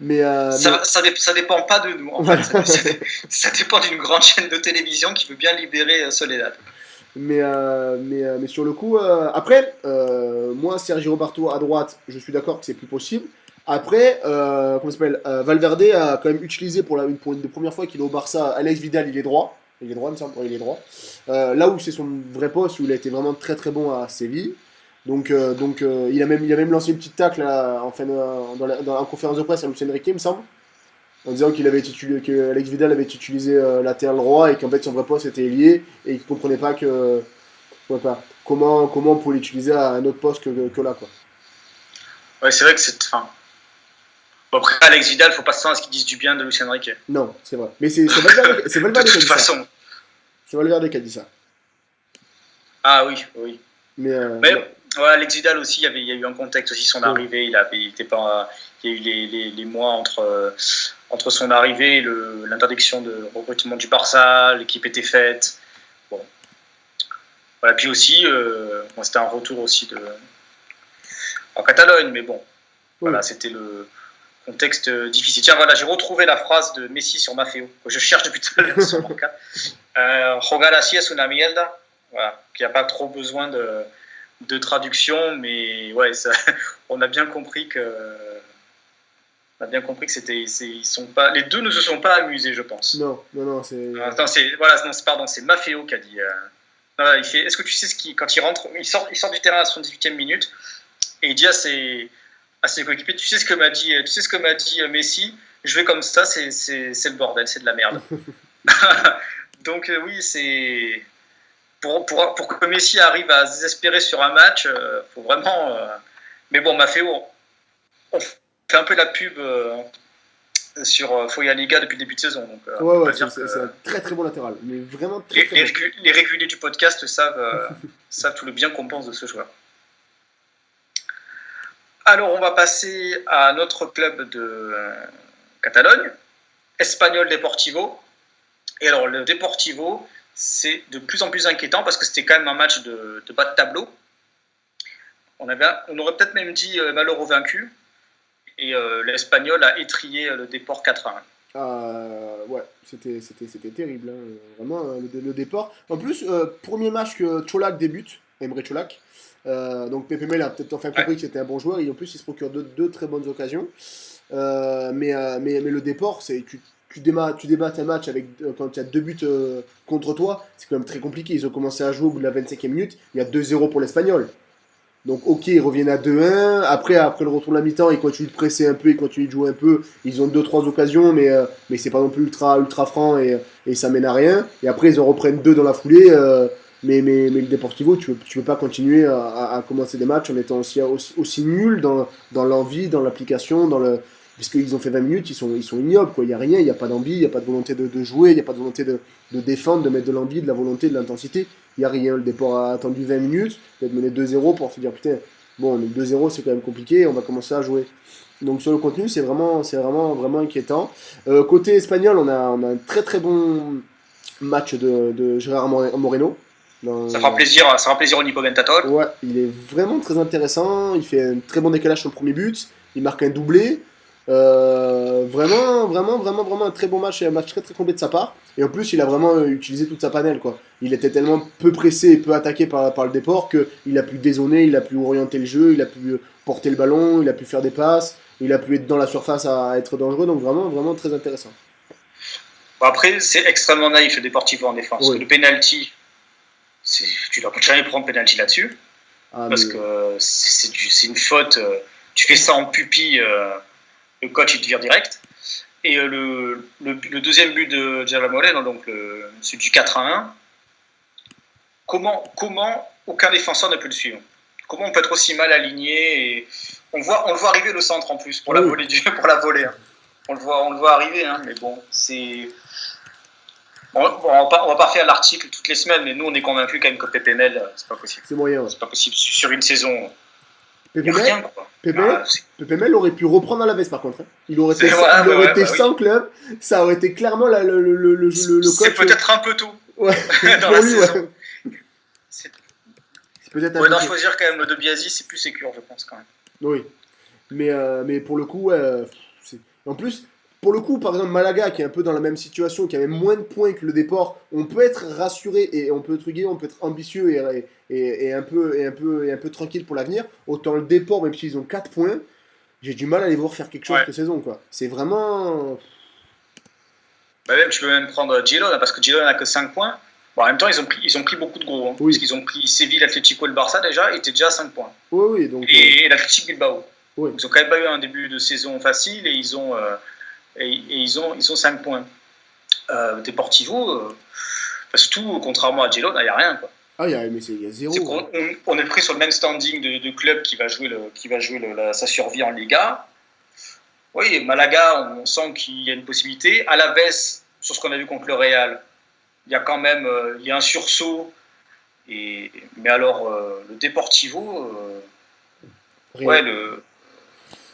Ça dépend pas de nous. En fait. Ça dépend d'une grande chaîne de télévision qui veut bien libérer Soledad. Mais sur le coup, après, moi, Sergi Roberto à droite, je suis d'accord que c'est plus possible. Après, Valverde a quand même utilisé pour une des premières fois qu'il est au Barça, Alex Vidal, il est droit. Il est droit, il me semble. Ouais, il est droit. Là où c'est son vrai poste, où il a été vraiment très très bon à Séville. Il a même lancé une petite tacle là, en conférence de presse à Luis Enrique, il me semble, en disant que Alex Vidal avait utilisé latéral droit et qu'en fait son vrai poste était ailier et qu'il comprenait pas comment on pouvait l'utiliser à un autre poste que là, quoi. Ouais, c'est vrai que c'est. Enfin, bon, après, Alex Vidal, faut pas s'attendre à ce qu'ils disent du bien de Luis Enrique. Non, c'est vrai. Mais c'est Valverde, c'est Valverde De qui a toute dit ça. façon. C'est Valverde qui a dit ça. Ah oui, oui. Mais ouais, Alex Vidal aussi, il y a eu un contexte aussi, son arrivée. Il y a eu les mois entre son arrivée et l'interdiction de recrutement du Barça, l'équipe était faite. Bon. Voilà, puis aussi, c'était un retour aussi en Catalogne, mais bon, voilà, c'était le contexte difficile. Tiens, voilà, j'ai retrouvé la phrase de Messi sur Maffeo, que je cherche depuis tout à l'heure sur mon cas. Jugar así es una mierda. Voilà, qu'il n'y a pas trop besoin de traduction, mais ouais, on a bien compris que c'était, les deux ne se sont pas amusés, je pense. Non, c'est. C'est Maffeo qui a dit. Il fait, est-ce que tu sais quand il rentre, il sort du terrain à son 18e minute et il dit à ses coéquipiers, tu sais ce que m'a dit Messi, je vais comme ça, c'est le bordel, c'est de la merde. Donc oui, c'est pour que Messi arrive à se désespérer sur un match, faut vraiment. Mais bon, Maffeo, on fait un peu la pub sur Foya Liga depuis le début de saison. Donc, c'est un très très bon latéral. Mais vraiment très, très bon. Les réguliers du podcast savent tout le bien qu'on pense de ce joueur. Alors, on va passer à notre club de Catalogne, Espanyol Deportivo. Et alors, le Deportivo, c'est de plus en plus inquiétant parce que c'était quand même un match de bas de tableau. On aurait peut-être même dit malheureux vaincu. Et l'Espagnol a étrillé le Deport 4-1. Ouais, c'était terrible, hein. Vraiment, le Deport. En plus, premier match que Čolak débute, Emre Čolak. Donc Pepe Mel a peut-être enfin compris que c'était un bon joueur et en plus il se procure deux très bonnes occasions. Mais le Deport, tu débattes un match quand il y a 2 buts contre toi, c'est quand même très compliqué. Ils ont commencé à jouer au bout de la 25e minute, il y a 2-0 pour l'Espagnol. Donc ok, ils reviennent à 2-1. Après le retour de la mi-temps, ils continuent de presser un peu, ils continuent de jouer un peu. Ils ont 2-3 occasions, mais c'est pas non plus ultra franc et ça mène à rien. Et après, ils en reprennent 2 dans la foulée. Mais le Deportivo, tu peux pas continuer à commencer des matchs en étant aussi nul dans l'envie, dans l'application, puisqu'ils ont fait 20 minutes, ils sont ignobles, quoi. Il n'y a rien, il n'y a pas d'envie, il n'y a pas de volonté de jouer, il n'y a pas de volonté de défendre, de mettre de l'envie, de la volonté, de l'intensité. Il n'y a rien. Le Deport a attendu 20 minutes, d'être mené 2-0 pour se dire putain, bon, 2-0 c'est quand même compliqué, on va commencer à jouer. Donc sur le contenu, c'est vraiment inquiétant. Côté espagnol, on a un très très bon match de Gérard Moreno. Ça fera plaisir au Nico Bentator. Ouais, il est vraiment très intéressant, il fait un très bon décalage sur le premier but, il marque un doublé. Vraiment un très bon match et un match très très complet de sa part. Et en plus, il a vraiment utilisé toute sa panelle, quoi. Il était tellement peu pressé et peu attaqué par le Deport qu'il a pu dézoner, il a pu orienter le jeu, il a pu porter le ballon, il a pu faire des passes, il a pu être dans la surface à être dangereux. Donc vraiment très intéressant. Bon, après, c'est extrêmement naïf le Deportivo en défense. Parce que le penalty, tu ne dois jamais prendre penalty là-dessus. Parce que c'est une faute. Tu fais ça en pupille. Le coach il te vire direct. Et le deuxième but de Gerard Moreno, donc celui du 4-1, comment aucun défenseur ne peut le suivre? Comment on peut être aussi mal aligné et on le voit arriver le centre en plus pour la volée hein. On le voit arriver, hein, mais bon, c'est. On va pas faire l'article toutes les semaines, mais nous on est convaincus quand même que Pepe Mel, c'est pas possible. C'est moyen. Ouais. C'est pas possible sur une saison. Pepe Mel aurait pu reprendre à la veste par contre. Hein. Il aurait été sans club, ça aurait été clairement le coach. C'est peut-être un peu tout. Ouais. Dans la saison. C'est peut-être un peu d'en choisir quand même de Biasi, c'est plus sécure, je pense quand même. Oui. Mais pour le coup, en plus, pour le coup, par exemple, Malaga qui est un peu dans la même situation, qui avait moins de points que le Deport, on peut être rassuré et on peut être ambitieux et un peu tranquille pour l'avenir. Autant le Deport, même s'ils ont 4 points, j'ai du mal à les voir faire quelque chose cette saison, quoi. C'est vraiment. Même, tu peux même prendre Girona, parce que Girona n'a que 5 points. Bon, en même temps, ils ont pris beaucoup de gros, hein, Oui. parce qu'ils ont pris Séville, l'Atlético et le Barça déjà, étaient déjà à 5 points. Oui, donc. Et l'Athletic Bilbao. Oui. Ils ont quand même pas eu un début de saison facile et ils ont 5 points. Deportivo, surtout contrairement à Girona, il n'y a rien, quoi. Ah, il y a zéro. On est pris sur le même standing de club qui va jouer, sa survie en Liga. Oui, Malaga, on sent qu'il y a une possibilité. Alaves, sur ce qu'on a vu contre le Real, il y a quand même il y a un sursaut. Mais alors, le Deportivo,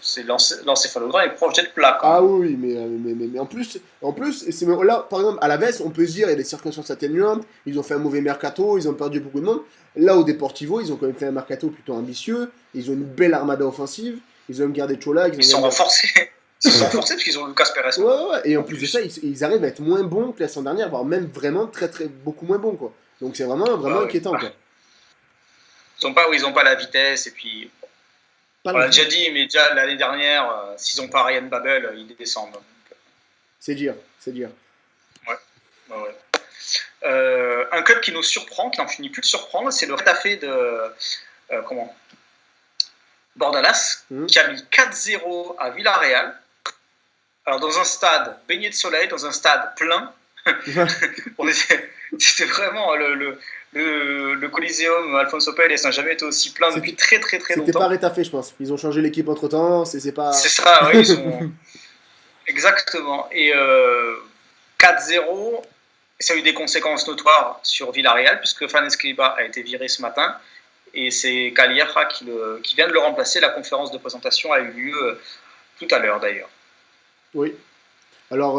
c'est l'encéphalogramme est proche d'être plat. Ah oui, mais en plus c'est là, par exemple, à la Veste, on peut se dire, il y a des circonstances atténuantes, ils ont fait un mauvais mercato, ils ont perdu beaucoup de monde. Là, au Deportivo, ils ont quand même fait un mercato plutôt ambitieux, ils ont une belle armada offensive, ils ont gardé Chola. Ils sont renforcés. Ils sont renforcés parce qu'ils ont Lucas Perez. Ouais, et en plus de ça, ils arrivent à être moins bons que la saison dernière, voire même vraiment beaucoup moins bons, quoi. Donc c'est vraiment inquiétant, quoi. Ils n'ont pas la vitesse, et puis on l'a déjà dit, mais déjà l'année dernière, s'ils n'ont pas Ryan Babel, ils descendent. C'est dire. Ouais. Un club qui nous surprend, qui n'en finit plus de surprendre, c'est le Retafe de Bordalas, qui a mis 4-0 à Villarreal. Alors dans un stade baigné de soleil, dans un stade plein. C'était vraiment le Coliseum Alfonso Pérez n'a jamais été aussi plein depuis très très très longtemps. C'était pas Retafe, je pense. Ils ont changé l'équipe entre temps. C'est ça, oui. Exactement. Et 4-0, ça a eu des conséquences notoires sur Villarreal, puisque Fan Escribá a été viré ce matin. Et c'est Calierra qui vient de le remplacer. La conférence de présentation a eu lieu tout à l'heure d'ailleurs. Oui. Alors,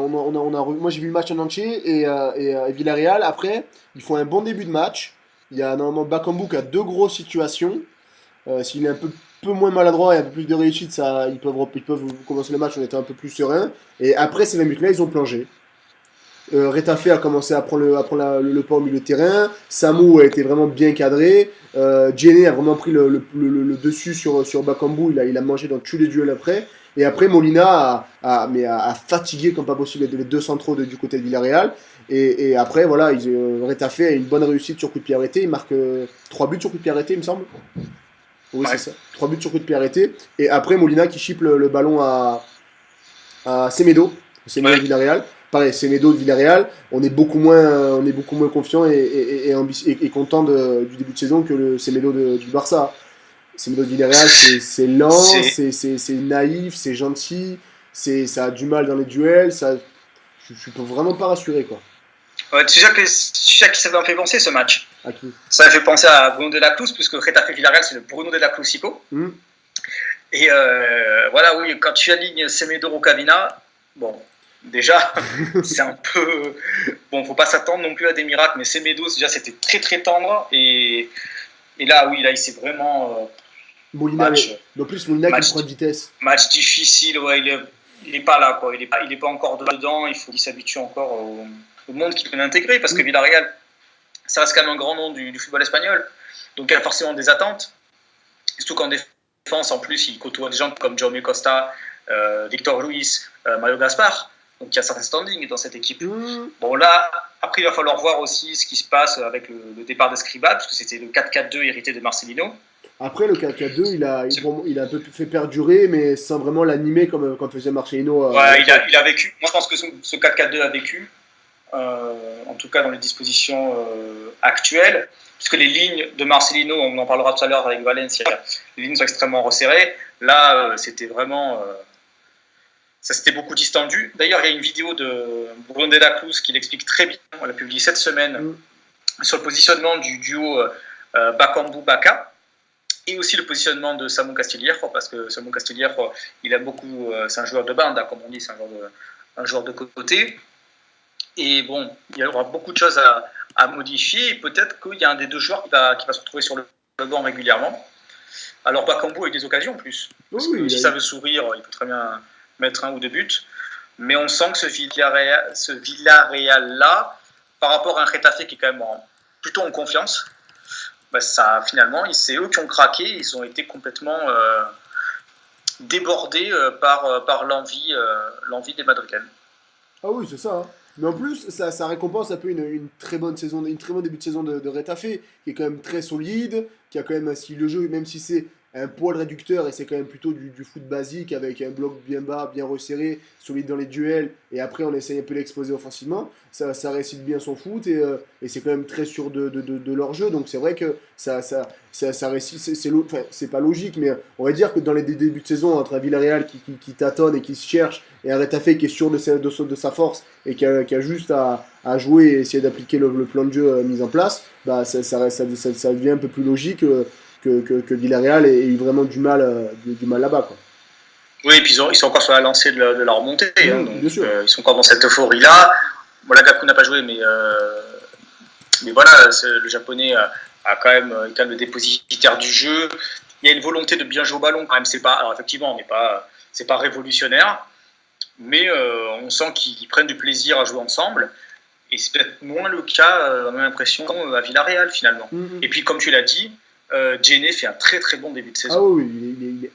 moi j'ai vu le match en entier et Villarreal, après, ils font un bon début de match. Il y a normalement Bakambu qui a deux grosses situations. S'il est un peu moins maladroit et un peu plus de réussite, ils peuvent commencer le match en étant un peu plus serein. Et après ces 20 minutes-là, ils ont plongé. Retafe a commencé à prendre le pas au milieu de terrain. Samu a été vraiment bien cadré. Djene a vraiment pris le dessus sur Bakambu. Il a mangé dans tous les duels après. Et après, Molina a fatigué comme pas possible les deux centraux du côté de Villarreal. Et après, voilà, Retafe a une bonne réussite sur coup de pied arrêté. Il marque 3 buts sur coup de pied arrêté, il me semble. Oui, ouais. C'est ça. 3 buts sur coup de pied arrêté. Et après, Molina qui chipe le ballon à Semedo. Semedo de Villarreal. Pareil, Semedo de Villarreal. On est beaucoup moins confiant et content du début de saison que le Semedo du Barça. Semedo de Villarreal, c'est lent, c'est naïf, c'est gentil, ça a du mal dans les duels, je peux vraiment pas rassurer, quoi. Ouais, tu sais qui ça m'a fait penser ce match? À qui? Ça m'a fait penser à Bruno de la Cruz, puisque Retafe Villarreal c'est le Bruno de la Cruzico. Et voilà, oui, quand tu alignes Semedo Rocavina, bon, déjà, c'est un peu. Bon, faut pas s'attendre non plus à des miracles, mais Semedo, déjà, c'était très très tendre. Et là, oui, il s'est vraiment. Molina, en plus, Molina qui prend de vitesse. Match difficile, ouais, il est pas là, quoi. Il est pas encore dedans. Il faut qu'il s'habitue encore au monde qu'il peut intégrer, parce que Villarreal, ça reste quand même un grand nom du football espagnol. Donc, il y a forcément des attentes. Surtout qu'en défense, en plus, il côtoie des gens comme Jaume Costa, Victor Ruiz, Mario Gaspar. Donc, il y a certains standings dans cette équipe. Bon, là, après, il va falloir voir aussi ce qui se passe avec le départ d'Escribá, parce que c'était le 4-4-2 hérité de Marcelino. Après, le 4-4-2, il a un peu fait perdurer, mais sans vraiment l'animer comme faisait Marcelino. Ouais, il a vécu. Moi, je pense que ce 4-4-2 a vécu, en tout cas dans les dispositions actuelles, puisque les lignes de Marcelino, on en parlera tout à l'heure avec Valencia, les lignes sont extrêmement resserrées. Là, c'était vraiment... ça s'était beaucoup distendu. D'ailleurs, il y a une vidéo de Bruno de la Cruz qui l'explique très bien. On l'a publié cette semaine sur le positionnement du duo Bakambu-Baka. Et aussi le positionnement de Samu Castillejo, parce que Samu Castillejo, il a beaucoup, c'est un joueur de bande, comme on dit, c'est un joueur de côté. Et bon, il y aura beaucoup de choses à modifier. Et peut-être qu'il y a un des deux joueurs qui va se retrouver sur le banc régulièrement. Alors Bakambu a eu des occasions en plus. Parce que si ça veut sourire, il peut très bien mettre 1 ou 2 buts. Mais on sent que ce Villarreal-là, par rapport à un Retafe qui est quand même plutôt en confiance, ça, finalement, c'est eux qui ont craqué. Ils ont été complètement débordés par l'envie des Madrilènes. Ah oui, c'est ça. Mais en plus, ça récompense un peu une très bonne saison, une très bon début de saison de Retafe, qui est quand même très solide, qui a quand même un style de jeu, même si c'est un poil réducteur et c'est quand même plutôt du foot basique avec un bloc bien bas, bien resserré, solide dans les duels, et après on essaye un peu d'exploser offensivement. Ça récite bien son foot et c'est quand même très sûr de leur jeu, donc c'est vrai que ça réussit, enfin, c'est pas logique, mais on va dire que dans les débuts de saison, entre un Villarreal qui tâtonne et qui se cherche, et un Retafe qui est sûr de sa force et qui a juste à jouer et essayer d'appliquer le plan de jeu mis en place, bah, ça devient un peu plus logique que Villarreal ait vraiment du mal là-bas, quoi. Oui, et puis ils sont encore sur la lancée de la remontée, hein, donc Bien sûr. ils sont encore dans cette euphorie-là. Bon, la Gaku n'a pas joué, mais voilà, le japonais est quand même le dépositaire du jeu. Il y a une volonté de bien jouer au ballon, quand même. Alors effectivement, c'est pas révolutionnaire, mais on sent qu'ils prennent du plaisir à jouer ensemble. Et c'est peut-être moins le cas, on a l'impression, à Villarreal finalement. Et puis, comme tu l'as dit, Djene fait un très très bon début de Ah saison. oui,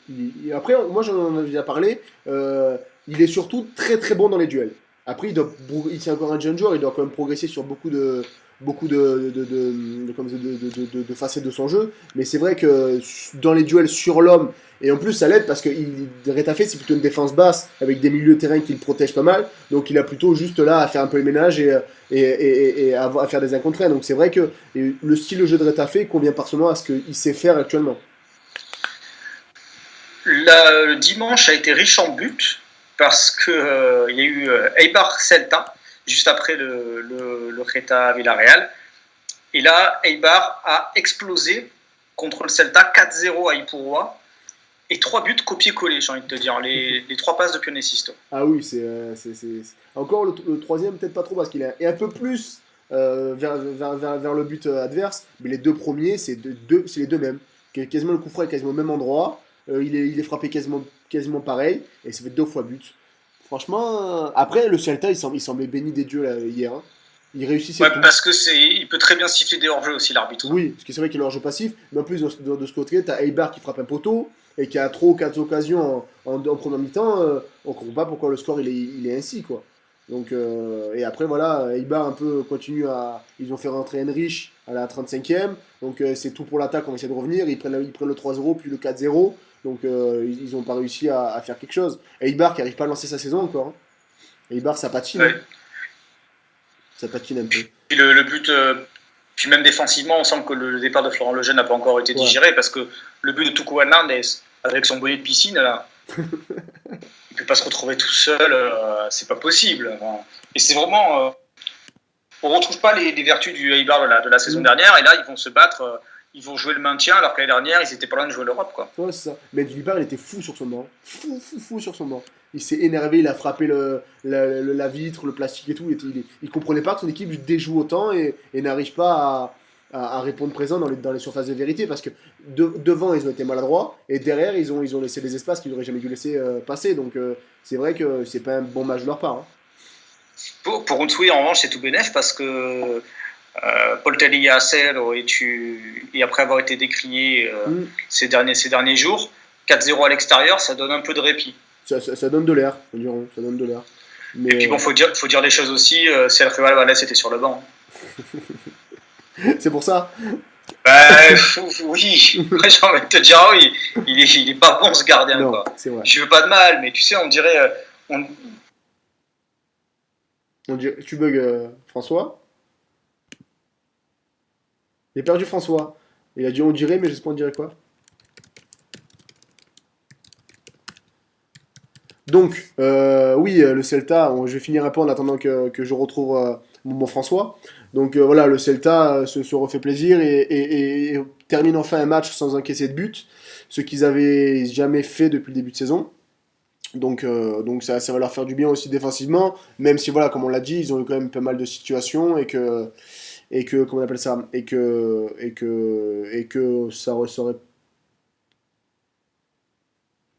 après, moi j'en ai déjà parlé, il est surtout très très bon dans les duels. Après, c'est encore un jeune joueur, il doit quand même progresser sur beaucoup de facettes de son jeu. Mais c'est vrai que dans les duels sur l'homme, et en plus ça l'aide parce que Retafe c'est plutôt une défense basse avec des milieux de terrain qui le protègent pas mal. Donc il a plutôt juste là à faire un peu le ménage et à faire des 1 contre 1. Donc c'est vrai que le style de jeu de Retafe convient parfaitement à ce qu'il sait faire actuellement. Le dimanche a été riche en buts parce qu'il y a eu Eibar Celta juste après le Reta Villarreal. Et là, Eibar a explosé contre le Celta 4-0 à Ipurua. Et 3 buts copiés-collés, j'ai envie de te dire. Les 3 passes de Pionesisto. Ah oui, encore le troisième, peut-être pas trop, parce qu'il est un peu plus vers le but adverse, mais les deux premiers, c'est les deux mêmes. Quasiment le coup franc est quasiment au même endroit, il est frappé quasiment pareil, et ça fait 2 fois but. Franchement, après, le Celta, il semblait béni des dieux là, hier, hein. Il réussissait Ouais, tout. parce que il peut très bien siffler des hors-jeux aussi, l'arbitre. Oui, parce que c'est vrai qu'il est hors jeu passif, mais en plus de ce côté, t'as Eibar qui frappe un poteau et qui a 3 ou 4 occasions en première mi-temps. On comprend pas pourquoi le score il est ainsi, quoi. Donc, et après, voilà, Eibar un peu continue à. Ils ont fait rentrer Henrich à la 35e, donc c'est tout pour l'attaque, on va essayer de revenir. Ils prennent le 3-0 puis le 4-0, donc ils n'ont pas réussi à faire quelque chose. Eibar qui n'arrive pas à lancer sa saison encore, hein. Eibar, ça patine, hein. Ouais. Ça patine un peu. Puis le but, puis même défensivement, on sent que le départ de Florent Lejeune n'a pas encore été digéré parce que le but de Tuco Hernandez, avec son bonnet de piscine, là, il peut pas se retrouver tout seul, c'est pas possible. Et c'est vraiment. On retrouve pas les vertus du Eibar de la saison dernière, et là, ils vont se battre. Ils vont jouer le maintien, alors que l'année dernière, ils étaient pas loin de jouer l'Europe, quoi. Ouais, c'est ça. Mais Dupar, il était fou sur son banc. Fou sur son banc. Il s'est énervé, il a frappé la vitre, le plastique et tout. Il comprenait pas que son équipe déjoue autant et n'arrive pas à répondre présent dans les surfaces de vérité. Parce que devant, ils ont été maladroits. Et derrière, ils ont laissé des espaces qu'ils n'auraient jamais dû laisser passer. Donc c'est vrai que c'est pas un bon match de leur part, hein. Pour Unsui, en revanche, c'est tout bénef parce que Paul Telly à Cero et après avoir été décrié ces derniers jours, 4-0 à l'extérieur, ça donne un peu de répit. Ça donne de l'air, ça donne de l'air. Mais, et puis bon, faut dire les choses aussi, c'est le rival Valles était sur le banc. C'est pour ça. Oui, j'ai envie de te dire, oui, il est pas bon ce gardien. Non, quoi. c'est vrai. Je veux pas de mal, mais tu sais, on dirait. Tu bugs François. J'ai perdu François. Il a dit on dirait, mais je sais pas on dirait quoi. Donc, oui, le Celta, je vais finir un peu en attendant que je retrouve mon François. Donc voilà, le Celta se refait plaisir et termine enfin un match sans encaisser de but, ce qu'ils avaient jamais fait depuis le début de saison. Donc ça va leur faire du bien aussi défensivement, même si voilà, comme on l'a dit, ils ont eu quand même pas mal de situations et que comment on appelle ça, et que ça aurait.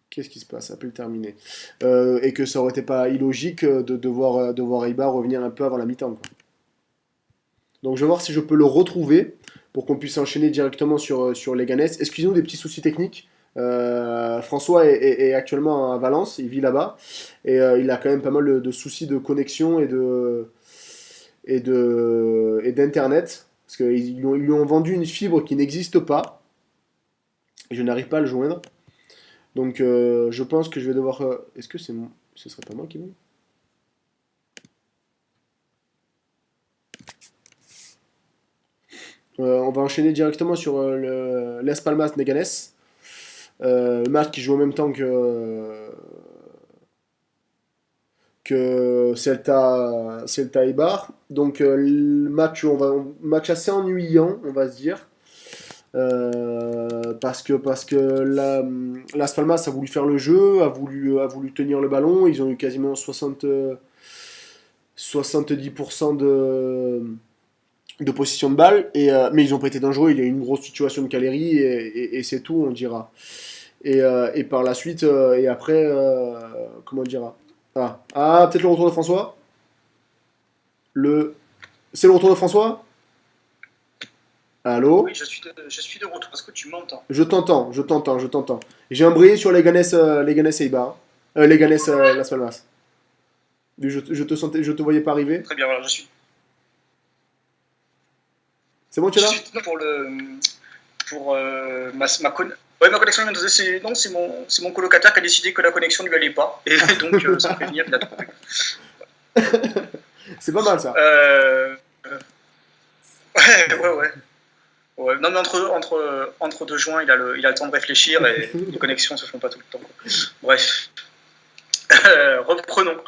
Qu'est-ce qui se passe? Ça peut le terminer. Et que ça aurait été pas illogique de voir Eibar revenir un peu avant la mi-temps, quoi. Donc je vais voir si je peux le retrouver pour qu'on puisse enchaîner directement sur Leganés. Excusez-nous des petits soucis techniques. François est actuellement à Valence, il vit là-bas. Et il a quand même pas mal de soucis de connexion et d'internet, parce qu'ils lui ont vendu une fibre qui n'existe pas, et je n'arrive pas à le joindre. Donc je pense que je vais devoir... est-ce que ce serait pas moi qui vais? On va enchaîner directement sur Las Palmas Leganés. Le match qui joue en même temps que Celta Eibar. Donc le match assez ennuyant, on va se dire. Parce que Las Palmas a voulu faire le jeu, a voulu tenir le ballon. Ils ont eu quasiment 70% de possession de balle, mais ils n'ont pas été dangereux. Il y a eu une grosse situation de Caleri et c'est tout, on dira. Et par la suite, et après, comment on dira? Peut-être le retour de François. C'est le retour de François. Allô? Oui, je suis de retour. Est-ce que tu m'entends? Je t'entends. J'ai embrayé sur Leganés Eibar. Leganés Las Palmas. Je te voyais pas arriver. Très bien, voilà, je suis. C'est bon, tu es là? Je suis pour ma connexion vient de non, c'est mon colocataire qui a décidé que la connexion ne lui allait pas. Et donc, sans prévenir, il a trouvé. C'est pas mal ça. Ouais. Non, mais entre deux joints, il a le temps de réfléchir et les connexions se font pas tout le temps. Bref. Reprenons.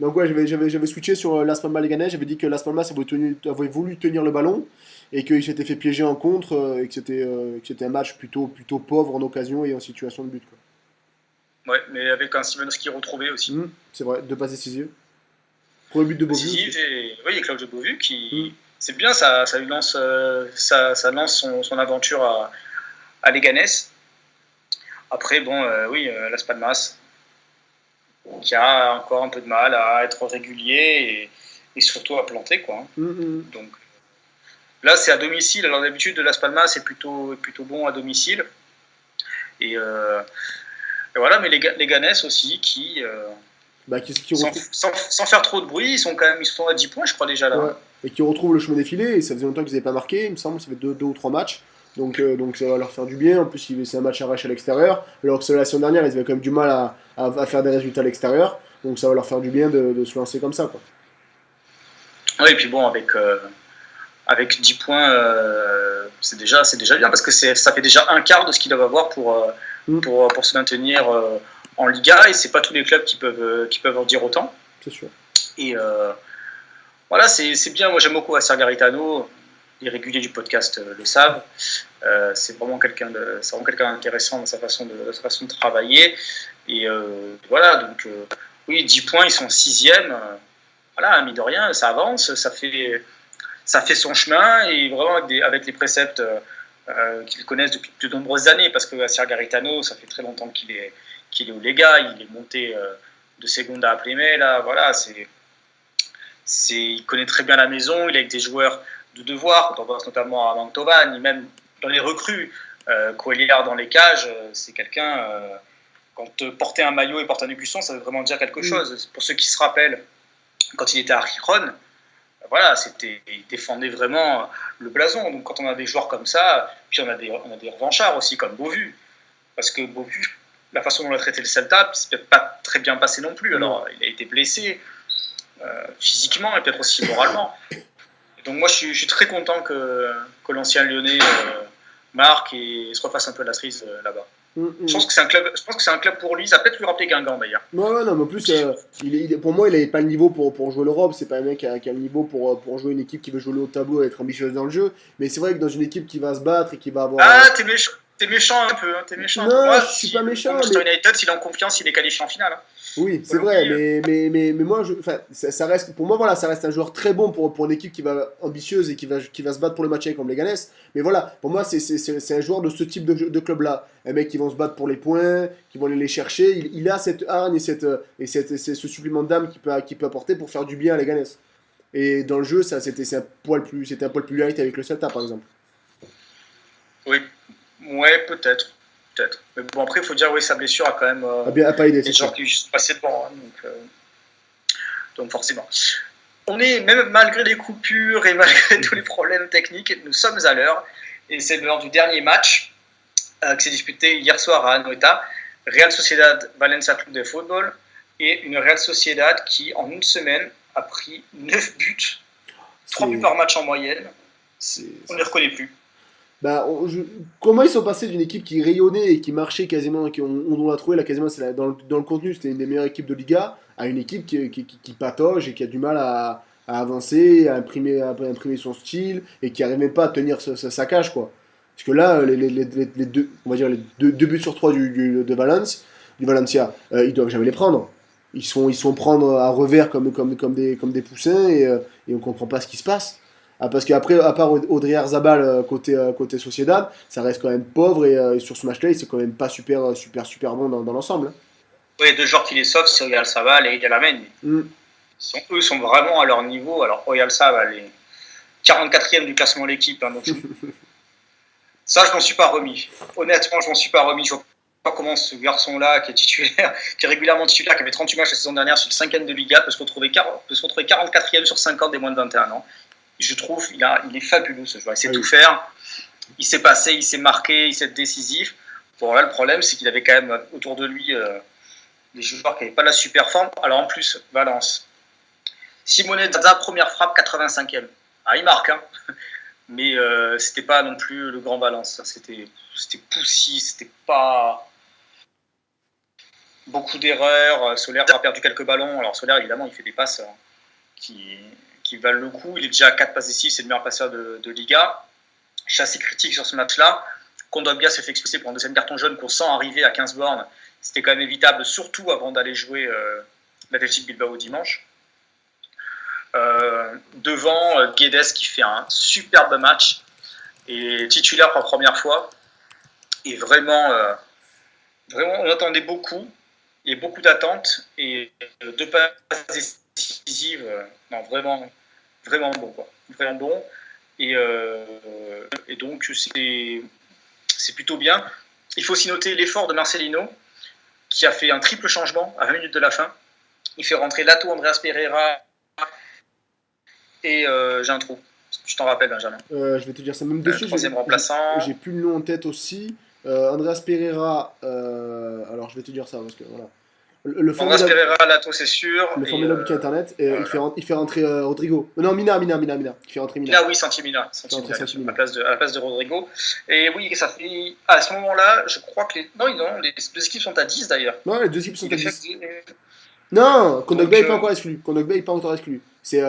Donc ouais, j'avais switché sur Las Palmas Leganés, j'avais dit que Las Palmas avait voulu tenir le ballon et qu'il s'était fait piéger en contre et que c'était un match plutôt pauvre en occasion et en situation de but. Quoi. Ouais, mais avec un Simanowski retrouvé aussi. C'est vrai, 2 passes décisives. Premier but de Beauvu. Décisif et Claude Beauvu qui... C'est bien, ça lui lance, ça lance son aventure à Leganés. Après, Las Palmas, qui a encore un peu de mal à être régulier et surtout à planter, quoi. Donc là, c'est à domicile. Alors d'habitude, Las Palmas est plutôt bon à domicile. Et voilà, mais Leganés aussi qui sans faire trop de bruit, ils sont à 10 points, je crois déjà là. Ouais. Et qui retrouvent le chemin défilé. Et ça faisait longtemps qu'ils n'avaient pas marqué, il me semble. Ça fait 2 ou 3 matchs. Donc ça va leur faire du bien. En plus, c'est un match arraché à l'extérieur. Alors que la saison dernière, ils avaient quand même du mal à faire des résultats à l'extérieur. Donc ça va leur faire du bien de se lancer comme ça, quoi. Oui, et puis bon, avec 10 points, c'est déjà bien parce que ça fait déjà un quart de ce qu'ils doivent avoir pour se maintenir en Liga. Et c'est pas tous les clubs qui peuvent en dire autant. C'est sûr. Et voilà, c'est bien. Moi, j'aime beaucoup Acer Garitano. Les réguliers du podcast le savent. C'est vraiment quelqu'un d'intéressant dans sa façon de travailler. Et voilà, donc oui, 10 points, ils sont 6e. Voilà, mine de rien, ça avance, ça fait son chemin et vraiment avec les préceptes qu'ils connaissent depuis de nombreuses années, parce que Acer Garitano, ça fait très longtemps qu'il est au Lega, il est monté de Segunda à Primera, voilà, il connaît très bien la maison, il est avec des joueurs de devoir, quand on pense notamment à Mantovan, et même dans les recrues, Coeliard dans les cages, c'est quelqu'un, quand porter un maillot et porter un écusson, ça veut vraiment dire quelque chose. Pour ceux qui se rappellent, quand il était à Rijon, voilà, il défendait vraiment le blason. Donc quand on a des joueurs comme ça, puis on a des revanchards aussi, comme Beauvu, parce que Beauvu, la façon dont on a traité le Celta, c'est peut-être pas très bien passé non plus. Alors il a été blessé physiquement et peut-être aussi moralement. Donc moi, je suis très content que l'ancien Lyonnais marque et se refasse un peu la cerise là-bas. Je pense que c'est un club pour lui. Ça peut peut-être lui rappeler Guingamp d'ailleurs. Ouais, non, mais en plus, pour moi, il n'avait pas le niveau pour jouer l'Europe. C'est pas un mec qui a le niveau pour jouer une équipe qui veut jouer le haut tableau et être ambitieuse dans le jeu. Mais c'est vrai que dans une équipe qui va se battre et qui va avoir. T'es méchant un peu. T'es méchant. Non, moi, je suis pas méchant. Manchester United, s'il est en confiance, il est qualifié en finale. Hein. Oui, c'est vrai, mais moi, ça reste, pour moi, voilà, ça reste un joueur très bon pour une équipe qui va ambitieuse et qui va se battre pour le match comme Leganés. Mais voilà, pour moi, c'est un joueur de ce type de club-là. Un mec qui vont se battre pour les points, qui vont aller les chercher. Il a cette hargne et ce supplément d'âme qu'il peut apporter pour faire du bien à Leganés. Et dans le jeu, c'était un poil plus light avec le Celta, par exemple. Oui, ouais, peut-être. Mais bon, après, il faut dire, oui, sa blessure a quand même pas aidé, des gens qui sont passés devant. Donc forcément. on est, même malgré les coupures et malgré tous les problèmes techniques, nous sommes à l'heure. Et c'est l'heure du dernier match qui s'est disputé hier soir à Anoeta. Real Sociedad Valencia Club de Football. Et une Real Sociedad qui, en une semaine, a pris 9 buts. 3 buts par match en moyenne. On ne les reconnaît plus. Bah, comment ils sont passés d'une équipe qui rayonnait et qui marchait quasiment, on l'a trouvé là quasiment, dans le contenu, c'était une des meilleures équipes de Liga, à une équipe qui patauge et qui a du mal à avancer, à imprimer son style et qui n'arrive même pas à tenir sa cage, quoi. Parce que là, les deux, on va dire les deux buts sur trois de Valencia, ils doivent jamais les prendre. Ils sont prendre à revers comme des poussins et on comprend pas ce qui se passe. Ah, parce qu'après, à part Audrey Zabal côté Sociedad, ça reste quand même pauvre et sur ce match-là, c'est quand même pas super bon dans l'ensemble. Oui, deux joueurs qui les sauvent, c'est Oyarzabal et Idalamen. Eux sont vraiment à leur niveau. Alors Oyarzabal est 44e du classement de l'équipe. Hein, donc ça, je m'en suis pas remis. Honnêtement, je m'en suis pas remis. Je vois pas comment ce garçon-là, qui est titulaire, qui est régulièrement titulaire, qui avait 38 matchs la saison dernière sur le 5e de Liga, peut se retrouver 44e sur 50 des moins de 21 ans. Je trouve il est fabuleux ce joueur. Il sait tout faire. Il s'est passé, il s'est marqué, il s'est décisif. Bon, là, le problème, c'est qu'il avait quand même autour de lui des joueurs qui n'avaient pas la super forme. Alors en plus, Valence. Simone Zaza, première frappe, 85e. Ah, il marque, hein. Mais c'était pas non plus le grand Valence. C'était poussif, c'était pas beaucoup d'erreurs. Soler a perdu quelques ballons. Alors Soler, évidemment, il fait des passes qui valent le coup. Il est déjà à 4 passes décisives, c'est le meilleur passeur de Liga. Je suis assez critique sur ce match-là. Kondogbia s'est fait expulser pour un deuxième carton jaune qu'on sent arriver à 15 bornes. C'était quand même évitable, surtout avant d'aller jouer l'Athletic Bilbao dimanche. Devant Guedes qui fait un superbe match et titulaire pour la première fois. Et vraiment, on attendait beaucoup. Il y a beaucoup d'attentes et deux passes décisive, non, vraiment bon, quoi. Vraiment bon. Et donc, c'est plutôt bien. Il faut aussi noter l'effort de Marcelino, qui a fait un triple changement à 20 minutes de la fin. Il fait rentrer Lato, Andreas Pereira et j'ai un trou. Je t'en rappelle, Benjamin. Je vais te dire ça même dessus. Troisième remplaçant. J'ai plus le nom en tête aussi. Andreas Pereira, alors je vais te dire ça parce que voilà. Andreas Pereira, Lato, c'est sûr. Le formidable bouquin internet. Et voilà. il fait rentrer Rodrigo. Non, Mina. Il fait rentrer Mina. Là, oui, Santimina. À la place de Rodrigo. Et oui, ça fait. À ce moment-là, je crois que les deux équipes sont à 10 d'ailleurs. Non, les deux équipes sont à 10. Non, Kondogbia n'est pas encore exclu. Kondogbia n'est pas encore exclu. C'est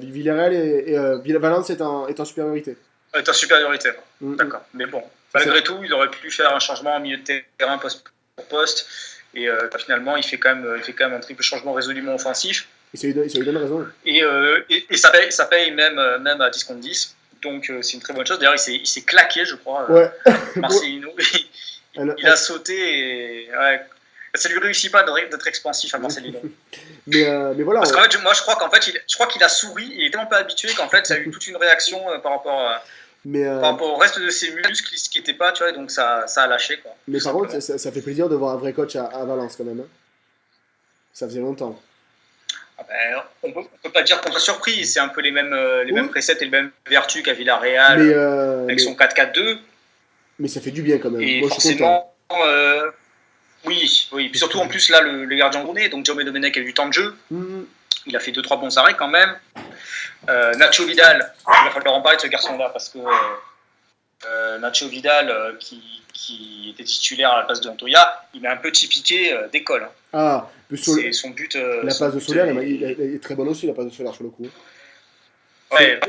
Villarreal et Valence est en supériorité. Est en supériorité. D'accord. Mais bon, malgré tout, il aurait pu faire un changement en milieu de terrain poste pour poste. Et finalement, il fait quand même un triple changement résolument offensif. Et ça lui donne raison. Et ça paye même à 10 contre 10. Donc c'est une très bonne chose. D'ailleurs, il s'est claqué, je crois, Marcelino. Il a sauté et ça lui réussit pas d'être expansif à Marcelino. mais voilà. Parce qu'en fait, moi, je crois qu'il a souri. Il est tellement pas habitué qu'en fait, ça a eu toute une réaction par rapport au reste de ses muscles qui n'étaient pas, tu vois, donc ça a lâché, quoi. Mais par contre, ça fait plaisir de voir un vrai coach à Valence quand même. Hein. Ça faisait longtemps. On peut pas dire qu'on soit surpris. C'est un peu les mêmes préceptes et les mêmes vertus qu'à Villarreal avec son 4-4-2. Mais ça fait du bien quand même. Et moi, forcément, oui. Puis surtout en plus là, le gardien Rooney, donc Jaume Domenech a eu du temps de jeu. Il a fait 2-3 bons arrêts quand même. Nacho Vidal, il va falloir en parler de ce garçon-là parce que Nacho Vidal, qui était titulaire à la place de Montoya, il est un petit piqué d'école. Ah, c'est son but. La passe de Soler, il est très bonne aussi, la passe de Soler sur le coup. Ouais.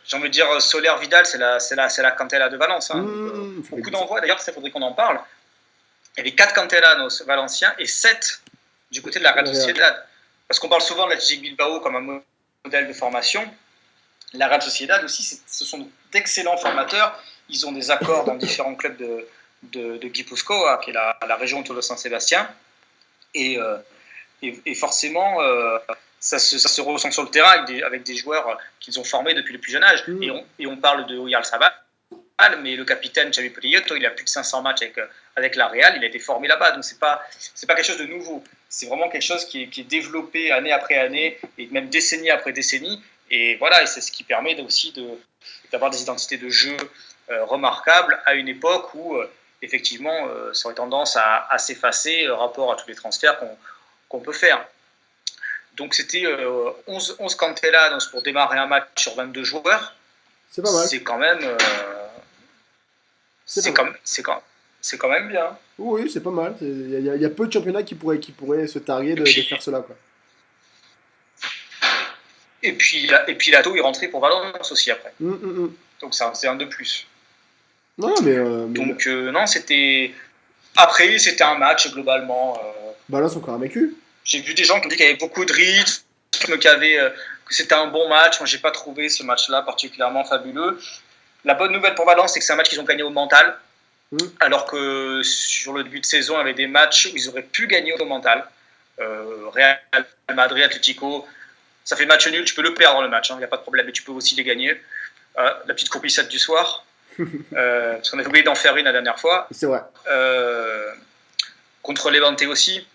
J'ai envie de dire, Soler Vidal, c'est la Cantella de Valence. Hein. Beaucoup d'envois, d'ailleurs, il faudrait qu'on en parle. Il y avait 4 Cantellanos valenciens et 7 du côté de la Real Sociedad. Parce qu'on parle souvent de l'Athletic Bilbao comme un modèle de formation. La Real Sociedad aussi, ce sont d'excellents formateurs. Ils ont des accords dans différents clubs de Guipúzcoa, qui est la région de Saint-Sébastien. Et forcément, ça se ressent sur le terrain avec des joueurs qu'ils ont formés depuis le plus jeune âge. Et on parle de Oyarzabal, mais le capitaine Xavi Putellas, il a plus de 500 matchs avec la Real, il a été formé là-bas, donc c'est pas quelque chose de nouveau. C'est vraiment quelque chose qui est développé année après année, et même décennie après décennie, et voilà, et c'est ce qui permet aussi d'avoir des identités de jeu remarquables à une époque où, effectivement, ça aurait tendance à s'effacer rapport à tous les transferts qu'on peut faire. Donc c'était 11 Cantella pour démarrer un match sur 22 joueurs. C'est pas mal. C'est quand même... c'est quand même bien. Oui, c'est pas mal. Il y a peu de championnats qui pourraient se targuer de faire cela, quoi. Et puis Lato est rentré pour Valence aussi après. Donc c'est un de plus. Non, donc non, c'était... Après, c'était un match globalement... Valence encore invaincu. J'ai vu des gens qui ont dit qu'il y avait beaucoup de rythme, que c'était un bon match. Moi, j'ai pas trouvé ce match-là particulièrement fabuleux. La bonne nouvelle pour Valence, c'est que c'est un match qu'ils ont gagné au mental. Alors que sur le début de saison, il y avait des matchs où ils auraient pu gagner au mental. Real Madrid, Atlético, ça fait match nul, tu peux le perdre le match, il n'y a pas de problème, mais tu peux aussi les gagner. La petite courbissette du soir, parce qu'on avait oublié d'en faire une la dernière fois. C'est vrai. Contre Levante aussi.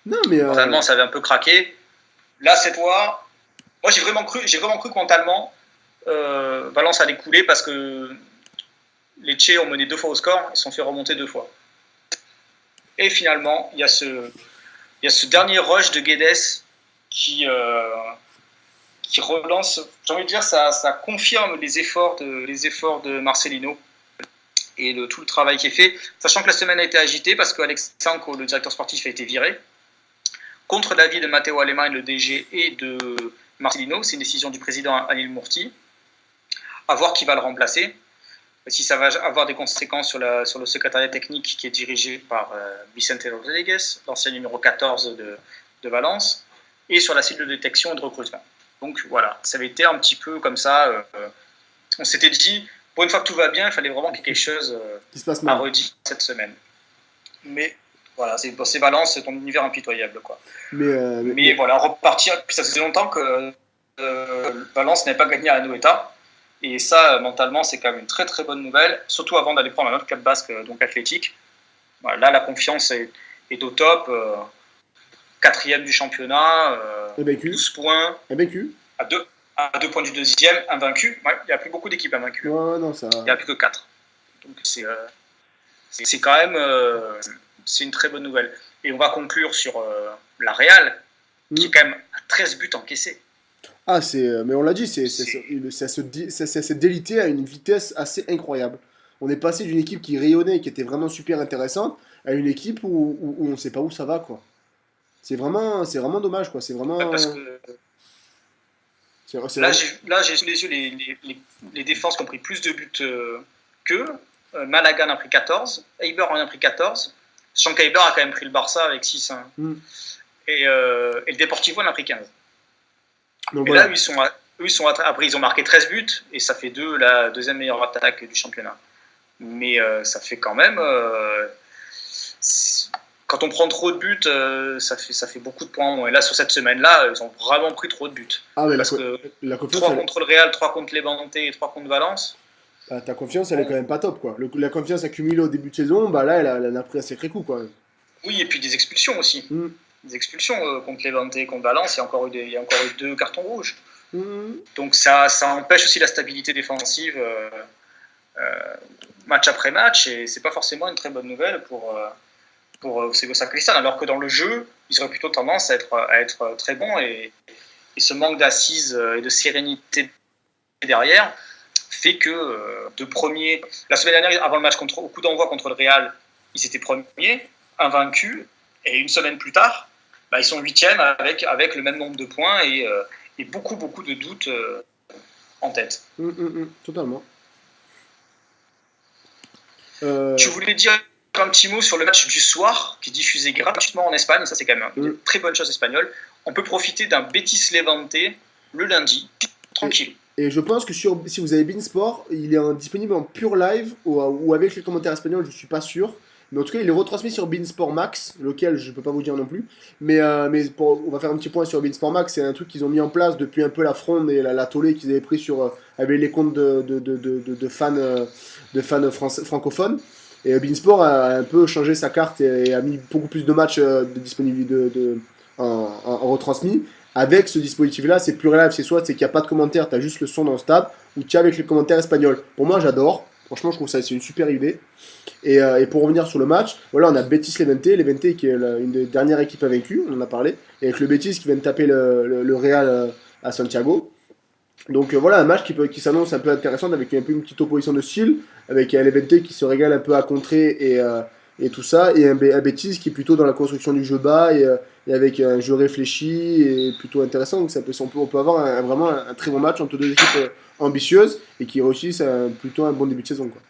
Non, mais mentalement, ça avait un peu craqué. Là, cette fois, moi j'ai vraiment cru que mentalement, Valence allait couler parce que les Tchèques ont mené 2 fois au score, ils se sont fait remonter 2 fois. Et finalement, il y a ce dernier rush de Guedes qui relance, j'ai envie de dire, ça confirme les efforts de Marcelino et tout le travail qui est fait, sachant que la semaine a été agitée parce qu'Alex Sanko, le directeur sportif, a été viré contre l'avis de Matteo Alemany, le DG, et de Marcelino. C'est une décision du président Anil Murti. À voir qui va le remplacer. Si ça va avoir des conséquences sur le secrétariat technique qui est dirigé par Vicente Rodriguez, l'ancien numéro 14 de Valence, et sur la cellule de détection et de recrutement. Donc voilà, ça avait été un petit peu comme ça. On s'était dit, pour une fois que tout va bien, il fallait vraiment qu'il y ait quelque chose à redire cette semaine. Mais voilà, c'est Valence, c'est ton univers impitoyable, quoi. Mais voilà, repartir. Puis ça faisait longtemps que Valence n'avait pas gagné à Anoeta. Et ça, mentalement, c'est quand même une très très bonne nouvelle, surtout avant d'aller prendre un autre club basque, donc Athletic. Voilà, là, la confiance est au top. 4e du championnat, 12 points. À 2 points du deuxième, invaincu. Ouais, il n'y a plus beaucoup d'équipes invaincues. Non, ça... Il n'y a plus que 4. Donc c'est quand même c'est une très bonne nouvelle. Et on va conclure sur la Real, qui est quand même à 13 buts encaissés. Ah, mais on l'a dit, ça s'est délité à une vitesse assez incroyable. On est passé d'une équipe qui rayonnait et qui était vraiment super intéressante à une équipe où on ne sait pas où ça va, quoi. C'est vraiment dommage, quoi. C'est vraiment... Parce que là, j'ai sous les yeux les défenses qui ont pris plus de buts qu'eux. Malaga en a pris 14, Eibar en a pris 14. Sachant qu'Eibar a quand même pris le Barça avec 6. Et le Deportivo en a pris 15. Donc, et voilà. Là, après, ils ont marqué 13 buts et ça fait la deuxième meilleure attaque du championnat. Mais ça fait quand même... quand on prend trop de buts, ça fait beaucoup de points. Et là, sur cette semaine-là, ils ont vraiment pris trop de buts. Ah, mais parce que 3 contre le Real, 3 contre Levante et 3 contre Valence. Bah, ta confiance, elle est quand même pas top, quoi. La confiance accumulée au début de saison, là, elle a pris un sacré coup, quoi. Oui, et puis des expulsions aussi. Des expulsions contre Levante et contre Valence, il y a encore eu 2 cartons rouges. Donc ça empêche aussi la stabilité défensive match après match, et c'est pas forcément une très bonne nouvelle pour Sego Sacristan, alors que dans le jeu, ils auraient plutôt tendance à être très bons, et ce manque d'assises et de sérénité derrière fait que la semaine dernière, avant le match au coup d'envoi contre le Real, ils étaient premiers, invaincus, et une semaine plus tard, ils sont 8e avec le même nombre de points et beaucoup de doutes en tête. Totalement. Tu voulais dire un petit mot sur le match du soir qui est diffusé gratuitement en Espagne, ça c'est quand même une très bonne chose espagnole. On peut profiter d'un Betis Levante le lundi, tranquille. Et je pense que si vous avez beIN Sport, il est disponible en pure live ou avec les commentaires espagnols, je ne suis pas sûr. Mais en tout cas, il est retransmis sur beIN Sport Max, lequel je ne peux pas vous dire non plus. Mais on va faire un petit point sur beIN Sport Max. C'est un truc qu'ils ont mis en place depuis un peu la fronde et la tollée qu'ils avaient pris avec les comptes de fans, francophones. Et Beansport a un peu changé sa carte et a mis beaucoup plus de matchs disponibles en retransmis. Avec ce dispositif-là, c'est plus reliable, c'est qu'il n'y a pas de commentaires, tu as juste le son dans le stade, ou tu as avec les commentaires espagnols. Pour moi, j'adore. Franchement, je trouve ça c'est une super idée. Et pour revenir sur le match, voilà, on a Betis-Levante qui est une des dernières équipes invaincues, on en a parlé, et avec le Betis qui vient de taper le Real à Santiago. Donc voilà, un match qui s'annonce un peu intéressant avec un peu une petite opposition de style, avec un Levante qui se régale un peu à contrer et tout ça, et un Betis qui est plutôt dans la construction du jeu bas et avec un jeu réfléchi et plutôt intéressant. Donc on peut avoir vraiment un très bon match entre deux équipes ambitieuses et qui réussissent plutôt un bon début de saison, quoi.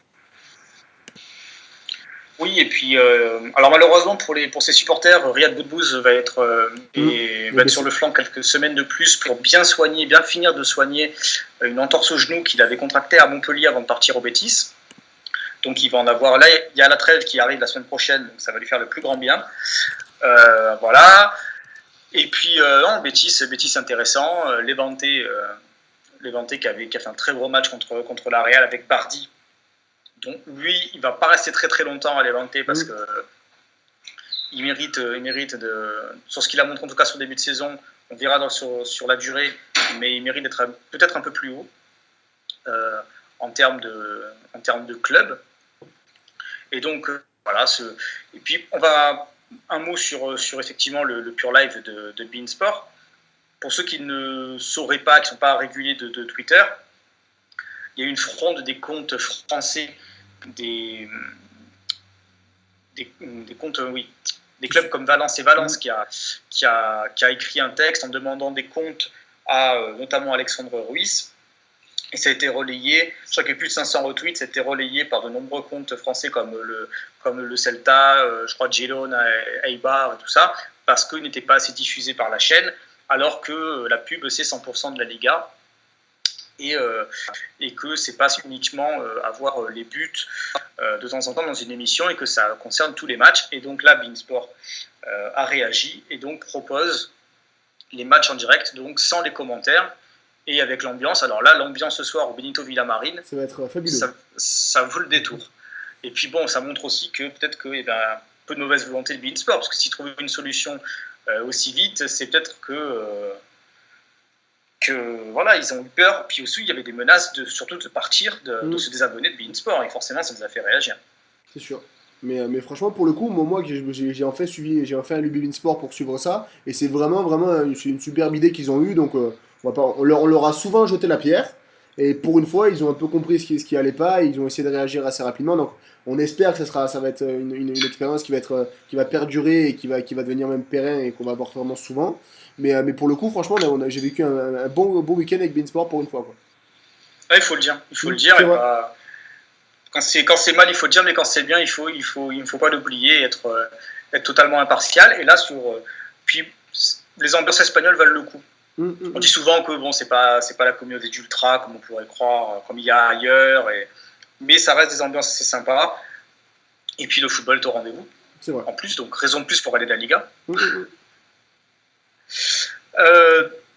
Oui, et puis, alors malheureusement pour ses supporters, Riyad Boudbouz va être sur le flanc quelques semaines de plus pour bien finir de soigner une entorse au genou qu'il avait contractée à Montpellier avant de partir au Betis. Donc il va en avoir, là il y a la trêve qui arrive la semaine prochaine, donc ça va lui faire le plus grand bien. Voilà. Et puis, Betis intéressant, Levante qui a fait un très gros match contre la Real avec Bardi. Donc lui, il va pas rester très très longtemps à Levante parce que il mérite sur ce qu'il a montré en tout cas sur le début de saison, on verra sur la durée, mais il mérite d'être peut-être un peu plus haut en termes de club. Et donc voilà. Et puis on va un mot sur effectivement le Pure Live de Beansport. Pour ceux qui ne sauraient pas, qui ne sont pas réguliers de Twitter, il y a une fronde des comptes français, des comptes, des clubs comme Valence et Valence qui a écrit un texte en demandant des comptes à notamment Alexandre Ruiz. Et ça a été relayé, je crois qu'il y a plus de 500 retweets, ça a été relayé par de nombreux comptes français comme le Celta, je crois Girona, Eibar et tout ça, parce qu'il n'était pas assez diffusé par la chaîne, alors que la pub c'est 100% de la Liga. Et que c'est pas uniquement avoir les buts de temps en temps dans une émission et que ça concerne tous les matchs. Et donc là, Beansport a réagi et donc propose les matchs en direct, donc sans les commentaires et avec l'ambiance. Alors là, l'ambiance ce soir au Benito Villamarín, ça va être fabuleux. Ça vaut le détour. Et puis bon, ça montre aussi que peut-être qu'il y a un peu de mauvaise volonté de Beansport, parce que s'ils trouvent une solution aussi vite, c'est peut-être que voilà, ils ont eu peur. Puis aussi, il y avait des menaces surtout de partir, de se désabonner de Beansport. Et forcément, ça nous a fait réagir. C'est sûr. Mais franchement, pour le coup, moi j'ai enfin un Luby Beansport pour suivre ça. Et c'est vraiment une superbe idée qu'ils ont eue. Donc, on leur a souvent jeté la pierre. Et pour une fois, ils ont un peu compris ce qui allait pas. Et ils ont essayé de réagir assez rapidement. Donc, on espère que ça va être une expérience qui va perdurer et qui va devenir même pérenne et qu'on va voir vraiment souvent. Mais pour le coup, franchement, j'ai vécu un bon week-end avec Beansport pour une fois, quoi. Ouais, il faut le dire. Quand c'est mal, il faut le dire, mais quand c'est bien, il ne faut pas l'oublier, être totalement impartial. Et là, puis les ambiances espagnoles valent le coup. On dit souvent que bon, c'est pas la communauté d'ultra comme on pourrait croire, comme il y a ailleurs, mais ça reste des ambiances assez sympas. Et puis le football est au rendez-vous. C'est vrai. En plus, donc raison de plus pour aller de la Liga.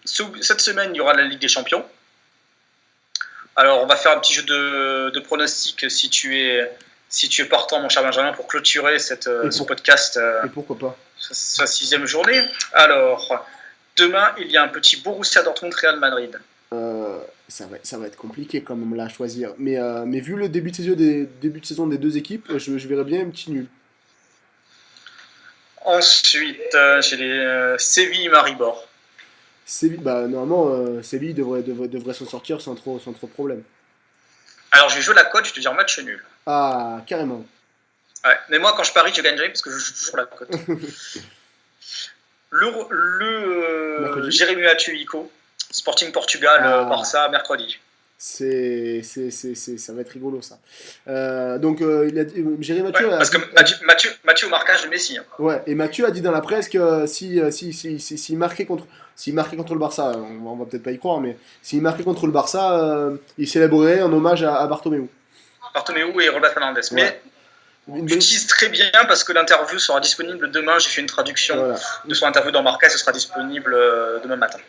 Cette semaine, il y aura la Ligue des Champions. Alors, on va faire un petit jeu de pronostics si tu es partant, mon cher Benjamin, pour clôturer ce podcast. Et pourquoi pas sa 6e journée. Alors, demain, il y a un petit Borussia Dortmund-Real Madrid. Ça va être compliqué quand même là à choisir. Mais vu le début de saison des deux équipes, je verrais bien un petit nul. Ensuite, j'ai les Séville-Maribor. Normalement, Séville devrait s'en sortir sans trop problème. Alors, je vais jouer la cote, je te dis un match nul. Ah, carrément. Ouais, mais moi, quand je parie, je gagne jamais parce que je joue toujours la cote. le Jérémy Mathieu Ico, Sporting Portugal, Barça, mercredi. Ça va être rigolo ça. Donc Jérémy Mathieu. Ouais, parce que Mathieu au marquage de Messi. Hein. Ouais, et Mathieu a dit dans la presse que s'il marquait contre le Barça, on va peut-être pas y croire, mais s'il marquait contre le Barça, il célébrerait en hommage à Bartomeu. Bartomeu et Robert Fernandes. Ouais. Mais j'utilise très bien parce que l'interview sera disponible demain. J'ai fait une traduction de son interview dans Marca, ce sera disponible demain matin.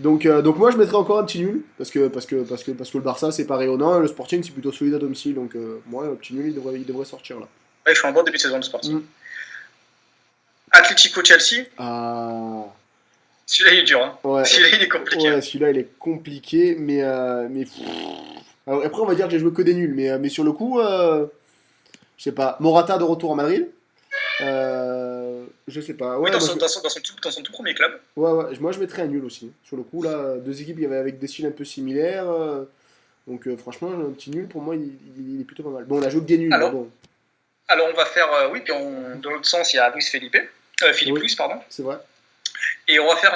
Donc moi je mettrais encore un petit nul parce que le Barça c'est pas rayonnant et le Sporting c'est plutôt solide à domicile. Donc moi un petit nul il devrait sortir là. Ouais, je fais un bon début de saison de Sporting. Mm. Atlético-Chelsea, Ah celui-là il est dur. Hein. ouais, Celui-là il est compliqué. ouais, celui-là il est compliqué mais pff. Alors, après on va dire que j'ai joué que des nuls mais sur le coup je sais pas, Morata de retour à Madrid. Je sais pas. Oui, Ouais, moi, dans son tout premier club. moi je mettrais un nul aussi. Sur le coup, là, deux équipes avec des styles un peu similaires. Donc franchement, un petit nul pour moi, il est plutôt pas mal. Bon, on a joué que des nuls, mais Alors, bon. alors on va faire, oui, puis dans l'autre sens, il y a Luis Felipe, Philippe Oui, Luis, pardon. c'est vrai. Et on va faire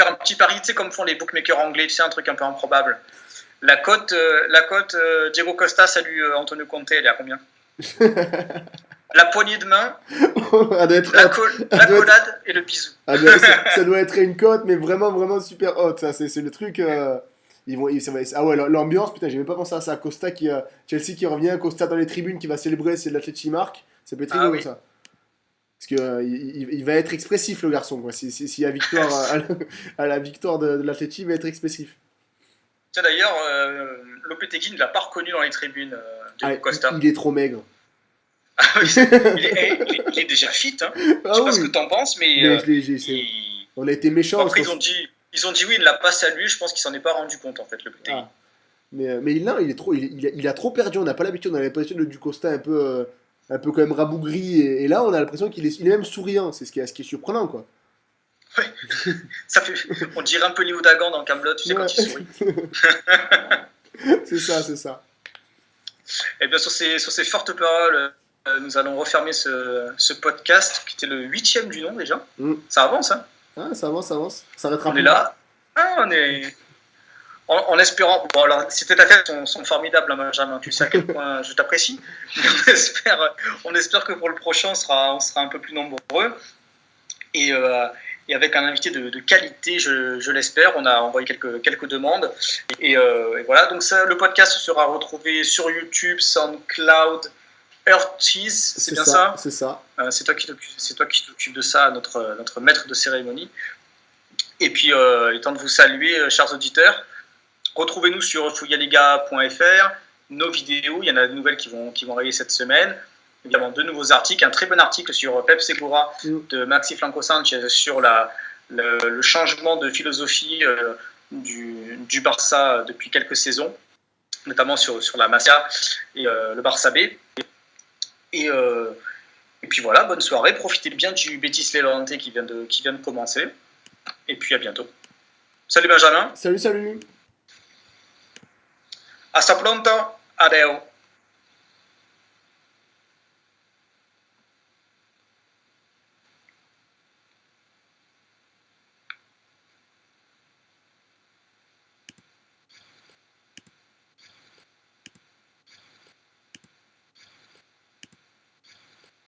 un petit pari, tu sais, comme font les bookmakers anglais, tu sais, un truc un peu improbable. La cote Diego Costa, salut Antonio Conte, elle est à combien? La poignée de main, Elle doit être la, haute. la collade et le bisou. Ça doit être une cote, mais vraiment, vraiment super haute. Ça, c'est le truc. Ah ouais, l'ambiance, putain, j'ai même pas pensé à ça. Costa Chelsea qui revient, Costa dans les tribunes qui va célébrer, c'est l'Atletico marque. Ça peut être rigolo, Oui. ça. Parce que il va être expressif, le garçon. Quoi. S'il y a victoire à la victoire de l'Atletico, il va être expressif. Tiens, d'ailleurs, Lopetegui ne l'a pas reconnu dans les tribunes, Diego Costa. Il est trop maigre. Ah oui, il est déjà fit. Hein. Je sais pas ce que t'en penses, mais on a été méchants. après, ils ont dit oui, il ne l'a pas salué. Je pense qu'il s'en est pas rendu compte, en fait, Lopetegui. Ah. Mais il a trop perdu. On n'a pas l'habitude. On a l'impression du Costa un peu quand même rabougri. Et là, on a l'impression qu'il est même souriant. C'est ce qui est surprenant, quoi. Ouais. On dirait un peu Léo Dagan dans Kaamelott, tu sais, quand il sourit. C'est ça. Et bien, sur ces fortes paroles, nous allons refermer ce podcast, qui était le 8e du nom déjà. Ça avance, hein. Ah, ça avance. Ça arrêtera. On est là. Ah, on est... En espérant... Bon, alors, si tes affaires sont formidables, hein, Benjamin, tu sais à quel point je t'apprécie. On espère que pour le prochain, on sera un peu plus nombreux. Et avec un invité de qualité, je l'espère. On a envoyé quelques demandes. Et voilà, donc ça, le podcast sera retrouvé sur YouTube, SoundCloud, Earthcheese, c'est bien ça? C'est ça. C'est toi qui t'occupes de ça, notre maître de cérémonie. Et puis, il est temps de vous saluer, chers auditeurs. Retrouvez-nous sur fougaliga.fr, nos vidéos, il y en a de nouvelles qui vont arriver cette semaine. Évidemment, de nouveaux articles, un très bon article sur Pep Segura de Maxi Franco Sanchez sur le changement de philosophie du Barça depuis quelques saisons, notamment sur la Masia et le Barça B. Et puis voilà, bonne soirée, profitez bien du Betis Levante qui vient de commencer. Et puis à bientôt. Salut Benjamin. Salut. Hasta pronto. Adeu.